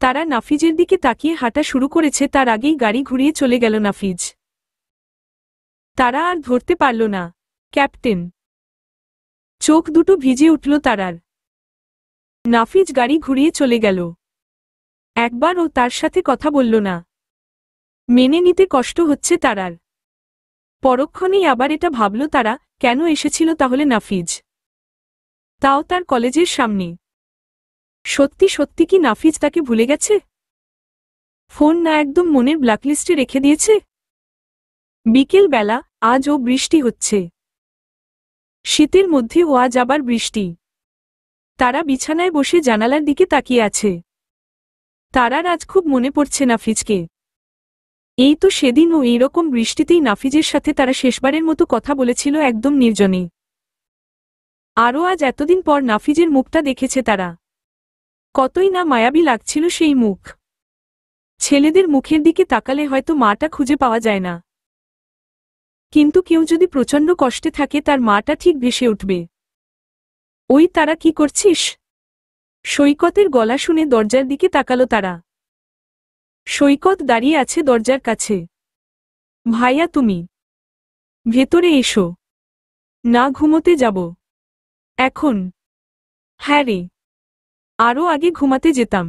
তারা নাফিজের দিকে তাকিয়ে হাঁটা শুরু করেছে, তার আগেই গাড়ি ঘুরিয়ে চলে গেল নাফিজ। তারা আর ধরতে পারল না। ক্যাপ্টেন। চোখ দুটো ভিজে উঠল তারার। নাফিজ গাড়ি ঘুরিয়ে চলে গেল। একবারও তার সাথে কথা বলল না। মেনে নিতে কষ্ট হচ্ছে তারার। পরক্ষণেই আবার এটা ভাবল তারা, কেন এসেছিল তাহলে নাফিজ? তাও তার কলেজের সামনে। সত্যি সত্যি কি নাফিজ তাকে ভুলে গেছে? ফোন না একদম মনের ব্ল্যাকলিস্টে রেখে দিয়েছে? বিকেল বেলা, আজও বৃষ্টি হচ্ছে। শীতের মধ্যেও আজ আবার বৃষ্টি। তারা বিছানায় বসে জানালার দিকে তাকিয়ে আছে। তারার আজ খুব মনে পড়ছে নাফিজকে। এই তো সেদিন ও এইরকম বৃষ্টিতেই নাফিজের সাথে তারা শেষবারের মতো কথা বলেছিল একদম নির্জনে। আরও আজ এতদিন পর নাফিজের মুখটা দেখেছে তারা। কতই না মায়াবী লাগছিল সেই মুখ। ছেলেদের মুখের দিকে তাকালে হয়তো মাটা খুঁজে পাওয়া যায় না। কিন্তু কেউ যদি প্রচণ্ড কষ্টে থাকে তার মাটা ঠিক ভেসে উঠবে। ওই তারা কি করছিস? সৈকতের গলা শুনে দরজার দিকে তাকালো তারা। সৈকত দাঁড়িয়ে আছে দরজার কাছে। ভাইয়া তুমি ভেতরে এসো। না ঘুমোতে যাব এখন? হ্যাঁ রে, আরও আগে ঘুমাতে যেতাম,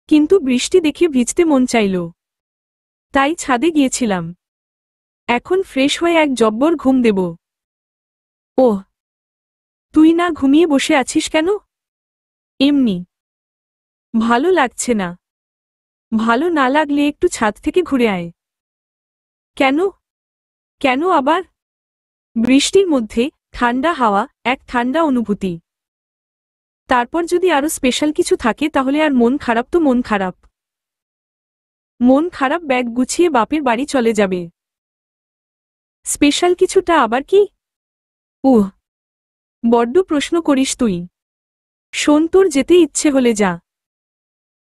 কিন্তু বৃষ্টি দেখে ভিজতে মন চাইল, তাই ছাদে গিয়েছিলাম। এখন ফ্রেশ হয়ে এক জব্বর ঘুম দেব। ওহ, তুই না ঘুমিয়ে বসে আছিস কেন? এমনি, ভালো লাগছে না। ভালো না লাগলে একটু ছাদ থেকে ঘুরে আয়। কেন? কেন আবার? বৃষ্টির মধ্যে ঠান্ডা হাওয়া, এক ঠান্ডা অনুভূতি। তারপর যদি আরো স্পেশাল কিছু থাকে তাহলে আর মন খারাপ তো মন খারাপ। মন খারাপ ব্যাগ গুছিয়ে বাপের বাড়ি চলে যাবে। স্পেশাল কিছুটা আবার কি? উহ, বড্ড প্রশ্ন করিস তুই। শোন, তোর যেতে ইচ্ছে হলে যা।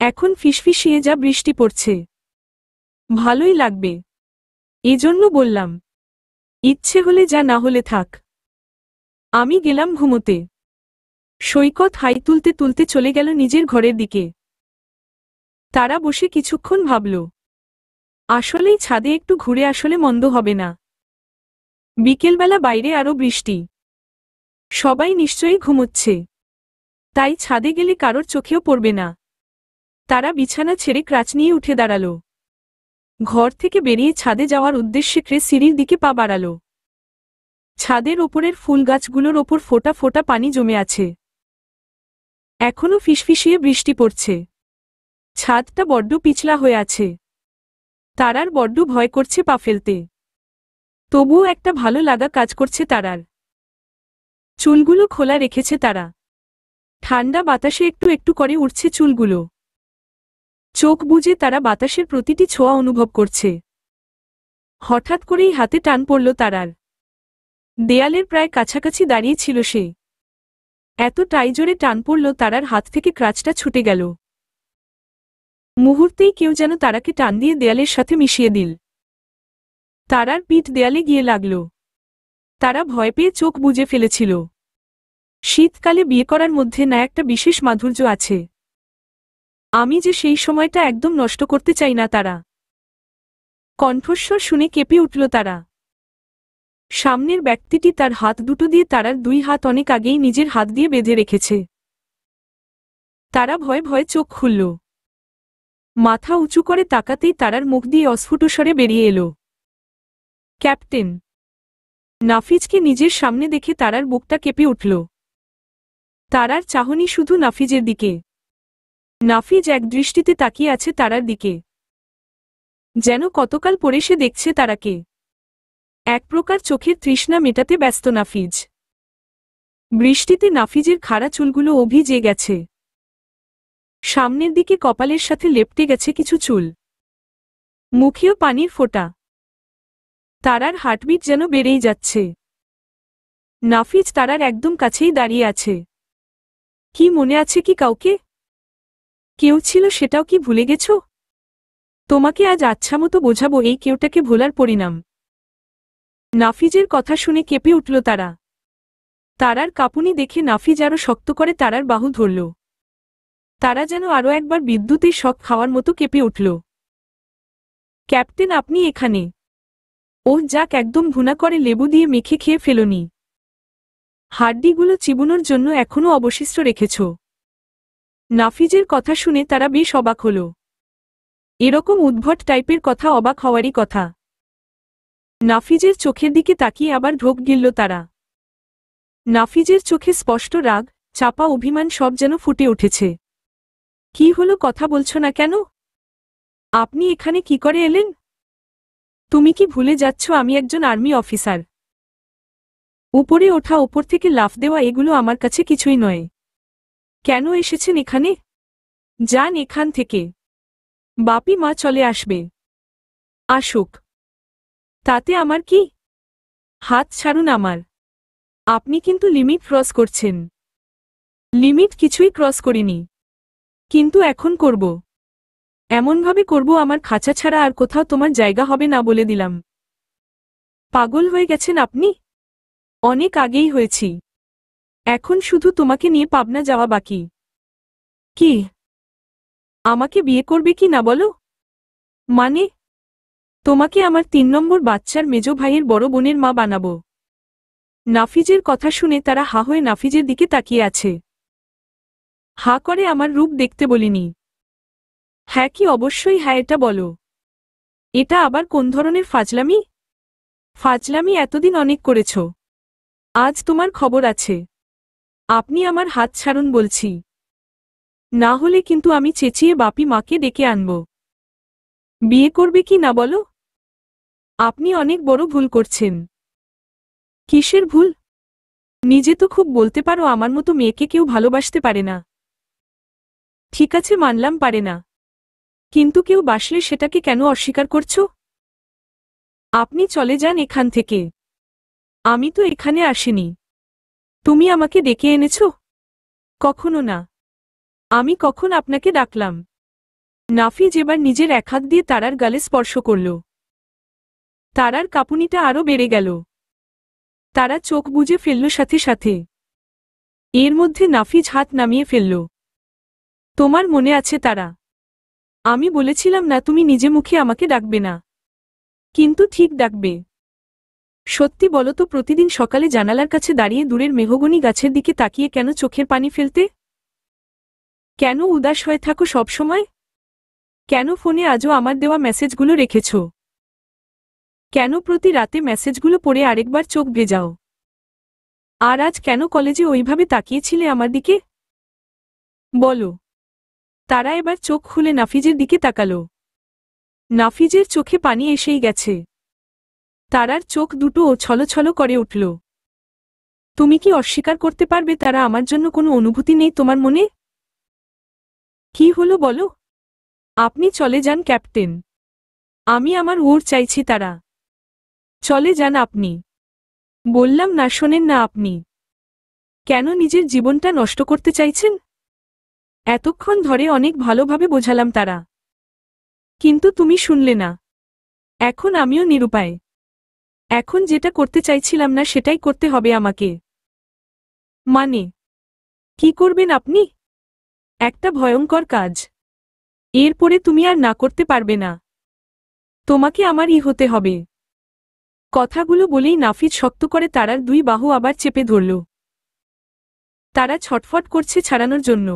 এখন ফিসফিসিয়ে যা, বৃষ্টি পড়ছে, ভালোই লাগবে, এজন্য বললাম। ইচ্ছে হলে যা, না হলে থাক। আমি গেলাম ঘুমোতে। সৈকত হাই তুলতে তুলতে চলে গেল নিজের ঘরের দিকে। তারা বসে কিছুক্ষণ ভাবল। আসলেই ছাদে একটু ঘুরে আসলে মন্দ হবে না। বিকেলবেলা বাইরে আরো বৃষ্টি, সবাই নিশ্চয়ই ঘুমোচ্ছে, তাই ছাদে গেলে কারোর চোখেও পড়বে না। তারা বিছানা ছেড়ে ক্রাচ নিয়ে উঠে দাঁড়াল। ঘর থেকে বেরিয়ে ছাদে যাওয়ার উদ্দেশ্যে সিঁড়ির দিকে পা বাড়াল। ছাদের ওপরের ফুল গাছগুলোর ওপর ফোঁটা ফোঁটা পানি জমে আছে। এখনো ফিসফিসিয়ে বৃষ্টি পড়ছে। ছাদটা বড্ড পিছলা হয়ে আছে। তারার বড্ড ভয় করছে পা ফেলতে। তবুও একটা ভালো লাগা কাজ করছে তারার। চুলগুলো খোলা রেখেছে তারা। ঠান্ডা বাতাসে একটু একটু করে উঠছে চুলগুলো। চোখ বুজে তারা বাতাসের প্রতিটি ছোঁয়া অনুভব করছে। হঠাৎ করেই হাতে টান পড়ল তারার। দেয়ালের প্রায় কাছাকাছি দাঁড়িয়ে ছিল সে। এতটাই জোরে টান পড়ল তারার হাত থেকে ক্রাচটা ছুটে গেল। মুহূর্তেই কেউ যেন তারাকে টান দিয়ে দেয়ালের সাথে মিশিয়ে দিল। তারার পিঠ দেয়ালে গিয়ে লাগল। তারা ভয় পেয়ে চোখ বুজে ফেলেছিল। শীতকালে বিয়ে করার মধ্যে না একটা বিশেষ মাধুর্য আছে। আমি যে সেই সময়টা একদম নষ্ট করতে চাই না। তারা কণ্ঠস্বর শুনে কেঁপে উঠল তারা। সামনের ব্যক্তিটি তার হাত দুটো দিয়ে তারার দুই হাত অনেক আগেই নিজের হাত দিয়ে বেঁধে রেখেছে। তারা ভয়ে ভয়ে চোখ খুলল। মাথা উঁচু করে তাকাতেই তারার মুখ দিয়ে অস্ফুট স্বরে বেরিয়ে এলো, ক্যাপ্টেন। নাফিজকে নিজের সামনে দেখে তারার বুকটা কেঁপে উঠল। তারার চাহনি শুধু নাফিজের দিকে। নাফিজ এক দৃষ্টিতে তাকিয়ে আছে তারার দিকে, যেন কতকাল পরে সে দেখছে তারাকে। এক প্রকার চোখের তৃষ্ণা মেটাতে ব্যস্ত নাফিজ। বৃষ্টিতে নাফিজের খাড়া চুলগুলো ভিজে গেছে। সামনের দিকে কপালের সাথে লেপ্টে গেছে কিছু চুল। মুখেও পানির ফোঁটা। তারার হার্টবিট যেন বেড়েই যাচ্ছে। নাফিজ তারার একদম কাছেই দাঁড়িয়ে আছে। কি মনে আছে কি কাউকে? কেউ ছিল সেটাও কি ভুলে গেছ? তোমাকে আজ আচ্ছামতো বোঝাবো এই কেউটাকে ভোলার পরিণাম। নাফিজের কথা শুনে কেঁপে উঠল তারা। তারার কাঁপুনি দেখে নাফিজ আরো শক্ত করে তারার বাহু ধরল। তারা যেন আরো একবার বিদ্যুতের শক খাওয়ার মতো কেঁপে উঠল। ক্যাপ্টেন, আপনি এখানে? ওহ যাক, একদম ভুনা করে লেবু দিয়ে মেখে খেয়ে ফেলনি। হাড্ডিগুলো চিবুনোর জন্য এখনও অবশিষ্ট রেখেছ। নাফিজের কথা শুনে তারা বেশ অবাক হল। এরকম উদ্ভট টাইপের কথা অবাক হওয়ারই কথা। নাফিজের চোখের দিকে তাকিয়ে আবার ঢোক গিলল তারা। নাফিজের চোখে স্পষ্ট রাগ, চাপা অভিমান সব যেন ফুটে উঠেছে। কি হলো, কথা বলছো না কেন? আপনি এখানে কি করে এলেন? তুমি কি ভুলে যাচ্ছ আমি একজন আর্মি অফিসার? উপরে ওঠা, ওপর থেকে লাফ দেওয়া এগুলো আমার কাছে কিছুই নয়। কেন এসেছেন এখানে? যান এখান থেকে। বাপি মা চলে আসবে। আসুক, তাতে আমার কি? হাত ছাড়ুন আমার। আপনি কিন্তু লিমিট ক্রস করছেন। লিমিট কিছুই ক্রস করিনি, কিন্তু এখন করব। এমনভাবে করব আমার খাঁচা ছাড়া আর কোথাও তোমার জায়গা হবে না বলে দিলাম। পাগল হয়ে গেছেন আপনি? অনেক আগেই হয়েছি। এখন শুধু তোমাকে নিয়ে পাবনা যাওয়া বাকি। কি? আমাকে বিয়ে করবে কি না বলো? মানে? তোমাকে আমার 3 নম্বর বাচ্চার মেজ ভাইয়ের বড় বোনের মা বানাবো। নাফিজের কথা শুনে তারা হা হয়ে নাফিজের দিকে তাকিয়ে আছে। হা করে আমার রূপ দেখতে বলিনি। হ্যাঁ কি অবশ্যই হ্যাঁ এটা বলো। এটা আবার কোন ধরনের ফাজলামি? ফাজলামি এতদিন অনেক করেছ। আজ তোমার খবর আছে। আপনি আমার হাত ছাড়ুন বলছি। না হলে কিন্তু আমি চেঁচিয়ে বাপি মাকে ডেকে আনব। বিয়ে করবে কি না বলো? আপনি অনেক বড় ভুল করছেন। কিসের ভুল? নিজে তো খুব বলতে পারো আমার মতো মেয়েকে কেউ ভালোবাসতে পারে না। ঠিক আছে মানলাম পারে না। কিন্তু কেউ বাসলে সেটাকে কেন অস্বীকার করছো? আপনি চলে যান এখান থেকে। আমি তো এখানে আসিনি। তুমি আমাকে ডেকে এনেছো? কখনো না। আমি কখন আপনাকে ডাকলাম? নাফিজ এবার নিজের এক হাত দিয়ে তারার গালে স্পর্শ করল। তারার কাঁপুনিটা আরো বেড়ে গেল। তারা চোখ বুজে ফেলল সাথে সাথে। এর মধ্যে নাফিজ হাত নামিয়ে ফেলল। তোমার মনে আছে তারা? আমি বলেছিলাম না তুমি নিজে মুখে আমাকে ডাকবে না। কিন্তু ঠিক ডাকবে। সত্যি বলো তো প্রতিদিন সকালে জানালার কাছে দাঁড়িয়ে দূরের মেহগনি গাছের দিকে তাকিয়ে কেন চোখের পানি ফেলতে? কেন উদাস হয়ে থাকো সবসময়? কেন ফোনে আজও আমার দেওয়া মেসেজগুলো রেখেছ? কেন প্রতি রাতে মেসেজগুলো পড়ে আরেকবার চোখ ভেজাও? আর আজ কেন কলেজে ওইভাবে তাকিয়েছিলে আমার দিকে? বলো। তারা এবার চোখ খুলে নাফিজের দিকে তাকালো। নাফিজের চোখে পানি এসেই গেছে। তারার চোখ দুটো ছলছল করে উঠল। তুমি কি অস্বীকার করতে পারবে তারা আমার জন্য কোনো অনুভূতি নেই তোমার মনে? কি হলো বলো? আপনি চলে যান ক্যাপ্টেন। আমি আমার ওর চাইছি তারা। চলে যান আপনি। বললাম না শোনেন না আপনি? কেন নিজের জীবনটা নষ্ট করতে চাইছেন? এতক্ষণ ধরে অনেক ভালোভাবে বোঝালাম তারা। কিন্তু তুমি শুনলে না। এখন আমিও নিরুপায়। এখন যেটা করতে চাইছিলাম না সেটাই করতে হবে আমাকে। মানে? কি করবেন আপনি? একটা ভয়ঙ্কর কাজ। এরপরে তুমি আর না করতে পারবে না। তোমাকে আমারই হতে হবে। কথাগুলো বলেই নাফিজ শক্ত করে তারার 2 বাহু আবার চেপে ধরল। তারা ছটফট করছে ছাড়ানোর জন্য।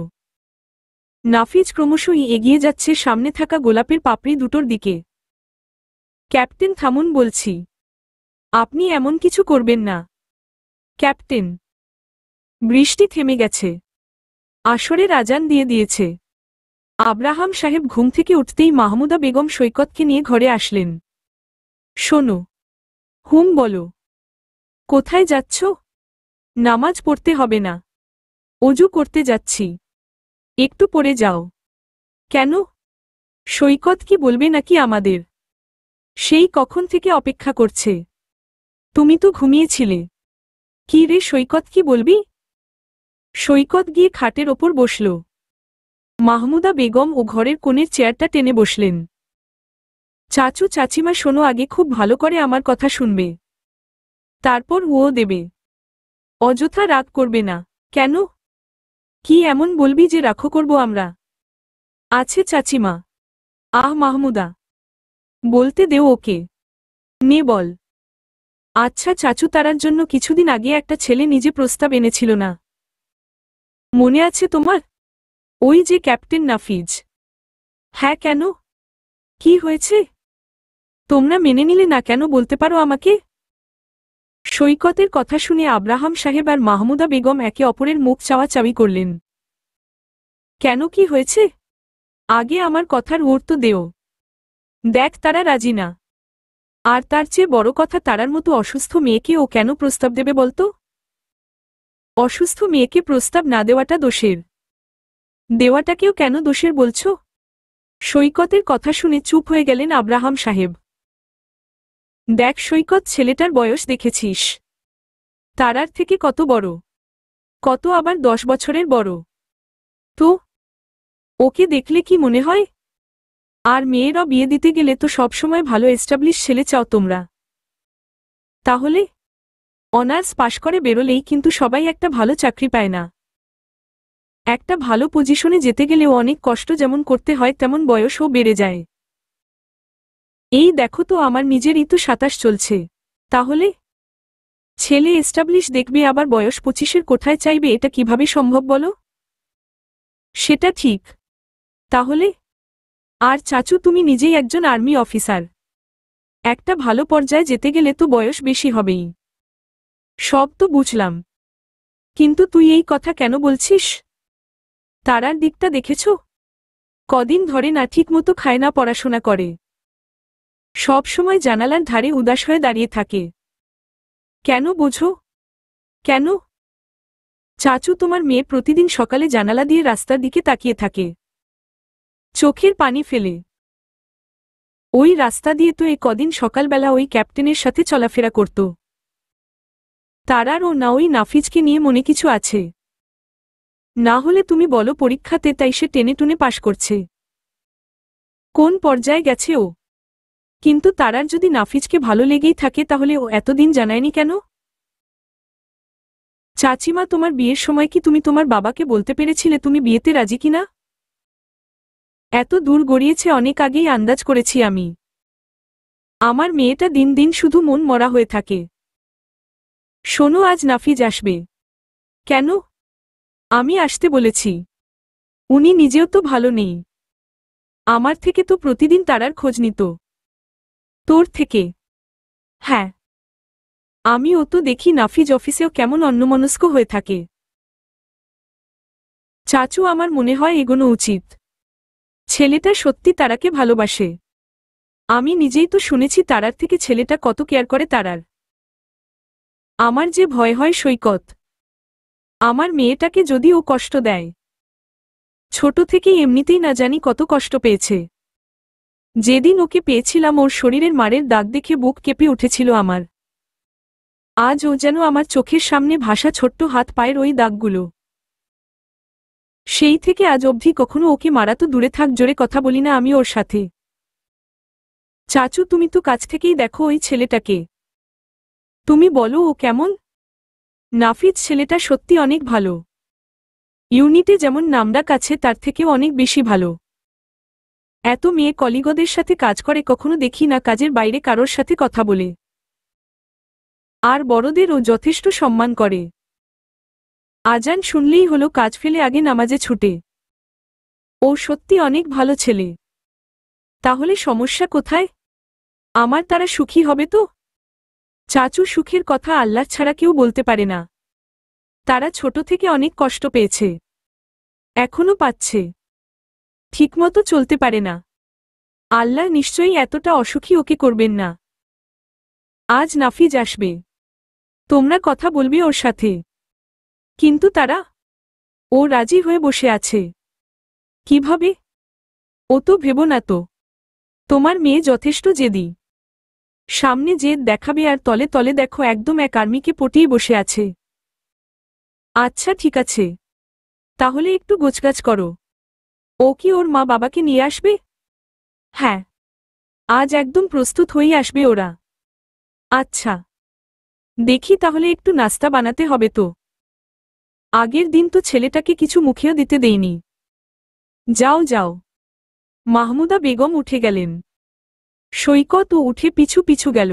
নাফিজ ক্রমশই এগিয়ে যাচ্ছে সামনে থাকা গোলাপের পাপড়ি দুটোর দিকে। ক্যাপ্টেন থামুন বলছি। আপনি এমন কিছু করবেন না। ক্যাপ্টেন। বৃষ্টি থেমে গেছে। আসরের আজান দিয়ে দিয়েছে। আব্রাহাম সাহেব ঘুম থেকে উঠতেই মাহমুদা বেগম সৈকতকে নিয়ে ঘরে আসলেন। শোনো। হুম বলো। কোথায় যাচ্ছ? নামাজ পড়তে হবে না। অজু করতে যাচ্ছি। একটু পরে যাও। কেন? সৈকত কি বলবে নাকি আমাদের? সেই কখন থেকে অপেক্ষা করছে। তুমি তো ঘুমিয়েছিলে। কি রে সৈকত কি বলবি? সৈকত গিয়ে খাটের ওপর বসল। মাহমুদা বেগম ও ঘরের কোণের চেয়ারটা টেনে বসলেন। চাচু চাচিমা শোনো আগে খুব ভালো করে আমার কথা শুনবে। তারপর ও দেবে। অযথা রাগ করবে না। কেন? কি এমন বলবি যে রাখো করব আমরা? আছে চাচিমা। আহ মাহমুদা। বলতে দেও ওকে। নে বল। আচ্ছা চাচু তারার জন্য কিছুদিন আগে একটা ছেলে নিজে প্রস্তাব এনেছিল না? মনে আছে তোমার? ওই যে ক্যাপ্টেন নাফিজ। হ্যাঁ কেন? কি হয়েছে? তোমরা মেনে নিলে না কেন বলতে পারো আমাকে? সৈকতের কথা শুনে আব্রাহাম সাহেব আর মাহমুদা বেগম একে অপরের মুখ চাওয়াচাওয়ি করলেন। কেন কি হয়েছে? আগে আমার কথার উত্তর দেও। দেখ তারা রাজি না। আর তার চেয়ে বড় কথা তারার মতো অসুস্থ মেয়েকে ও কেন প্রস্তাব দেবে বলতো? অসুস্থ মেয়েকে প্রস্তাব না দেওয়াটা দোষের। দেওয়াটাকেও কেন দোষের বলছো? সৈকতের কথা শুনে চুপ হয়ে গেলেন আব্রাহাম সাহেব। দেখ সৈকত ছেলেটার বয়স দেখেছিস? তারার থেকে কত বড়? কত আবার 10 বছরের বড়। তো ওকে দেখলে কি মনে হয়? আর মেয়েরা বিয়ে দিতে গেলে তো সবসময় ভালো এস্টাবলিশ ছেলে চাও তোমরা। তাহলে অনার্স পাশ করে বেরোলেই কিন্তু সবাই একটা ভালো চাকরি পায় না। একটা ভালো পজিশনে যেতে গেলেও অনেক কষ্ট যেমন করতে হয় তেমন বয়সও বেড়ে যায়। এই দেখো তো আমার নিজেরই তো 27 চলছে। তাহলে ছেলে এস্টাবলিশ দেখবে আবার বয়স 25-এর কোঠায় চাইবে, এটা কিভাবে সম্ভব বলো? সেটা ঠিক। তাহলে আর চাচু তুমি নিজেই একজন আর্মি অফিসার, একটা ভালো পর্যায়ে যেতে গেলে তো বয়স বেশি হবেই। সব তো বুঝলাম, কিন্তু তুই এই কথা কেন বলছিস? তারার দিকটা দেখেছ? কদিন ধরে না ঠিকমতো খায় না পড়াশোনা করে, সব সময় জানালার ধারে উদাস হয়ে দাঁড়িয়ে থাকে। কেন বোঝো? কেন? চাচু তোমার মেয়ে প্রতিদিন সকালে জানালা দিয়ে রাস্তার দিকে তাকিয়ে থাকে, চোখের পানি ফেলে। ওই রাস্তা দিয়ে তো এই কদিন সকালবেলা ওই ক্যাপ্টেনের সাথে চলাফেরা করত। তারার ও না ওই নাফিজকে নিয়ে মনে কিছু আছে? না হলে তুমি বলো পরীক্ষাতে তাই সে টেনে টুনে পাশ করছে। কোন পর্যায়ে গেছে ও? কিন্তু তারার যদি নাফিজকে ভালো লেগেই থাকে তাহলে ও এতদিন জানায়নি কেন? চাচিমা তোমার বিয়ের সময় কি তুমি তোমার বাবাকে বলতে পেরেছিলে তুমি বিয়েতে রাজি কিনা? এত দূর গড়িয়েছে অনেক আগেই আন্দাজ করেছি আমি। আমার মেয়েটা দিন দিন শুধু মন মরা হয়ে থাকে। শোনো, আজ নাফিজ আসবে। কেন? আমি আসতে বলেছি। উনি নিজেও তো ভালো নেই। আমার থেকে তো প্রতিদিন তারার খোঁজ নিত। তোর থেকে? হ্যাঁ। আমিও তো দেখি নাফিজ অফিসেও কেমন অন্যমনস্ক হয়ে থাকে। চাচু আমার মনে হয় এগোনো উচিত। ছেলেটা সত্যি তারাকে ভালোবাসে। আমি নিজেই তো শুনেছি তারার থেকে ছেলেটা কত কেয়ার করে তারার। আমার যে ভয় হয় সৈকত, আমার মেয়েটাকে যদি ও কষ্ট দেয়। ছোট থেকেই এমনিতেই না জানি কত কষ্ট পেয়েছে। যেদিন ওকে পেয়েছিলাম ওর শরীরের মারের দাগ দেখে বুক কেঁপে উঠেছিল আমার। আজ ও যেন আমার চোখের সামনে ভাসা ছোট্ট হাত পায়ের ওই দাগগুলো। সেই থেকে আজ অবধি কখনো ওকে মারা তো দূরে থাক, জোরে কথা বলি না আমি ওর সাথে। চাচু তুমি তো কাছ থেকেই দেখো ওই ছেলেটাকে, তুমি বলো ও কেমন? নাফিজ ছেলেটা সত্যি অনেক ভালো। ইউনিটে যেমন নামডাক আছে তার থেকেও অনেক বেশি ভালো। এত মেয়ে কলিগদের সাথে কাজ করে, কখনো দেখি না কাজের বাইরে কারোর সাথে কথা বলে। আর বড়দেরও যথেষ্ট সম্মান করে। আজান শুনলেই হলো কাজ ফেলে আগে নামাজে ছুটে। ও সত্যি অনেক ভালো ছেলে। তাহলে সমস্যা কোথায়? আমার তারা সুখী হবে তো? চাচু সুখের কথা আল্লাহ ছাড়া কেউ বলতে পারে না। তারা ছোট থেকে অনেক কষ্ট পেয়েছে, এখনো পাচ্ছে। ঠিকমতো চলতে পারে না। আল্লাহ নিশ্চয়ই এতটা অসুখী ওকে করবেন না। আজ নাফিজ আসবে, তোমরা কথা বলবে ওর সাথে। কিন্তু তারা? ও রাজি হয়ে বসে আছে। কিভাবে? ও তো ভেবো না তো, তোমার মেয়ে যথেষ্ট জেদি। সামনে জেদ দেখাবে আর তলে তলে দেখো একদম এক আর্মিকে পটিয়ে বসে আছে। আচ্ছা ঠিক আছে, তাহলে একটু গোছগাছ করো। ও কি ওর মা বাবাকে নিয়ে আসবে? হ্যাঁ, আজ একদম প্রস্তুত হয়েই আসবে ওরা। আচ্ছা, দেখি তাহলে একটু নাস্তা বানাতে হবে তো। আগের দিন তো ছেলেটাকে কিছু মুখেও দিতে দেইনি। যাও যাও। মাহমুদা বেগম উঠে গেলেন। সৈকতও উঠে পিছু পিছু গেল।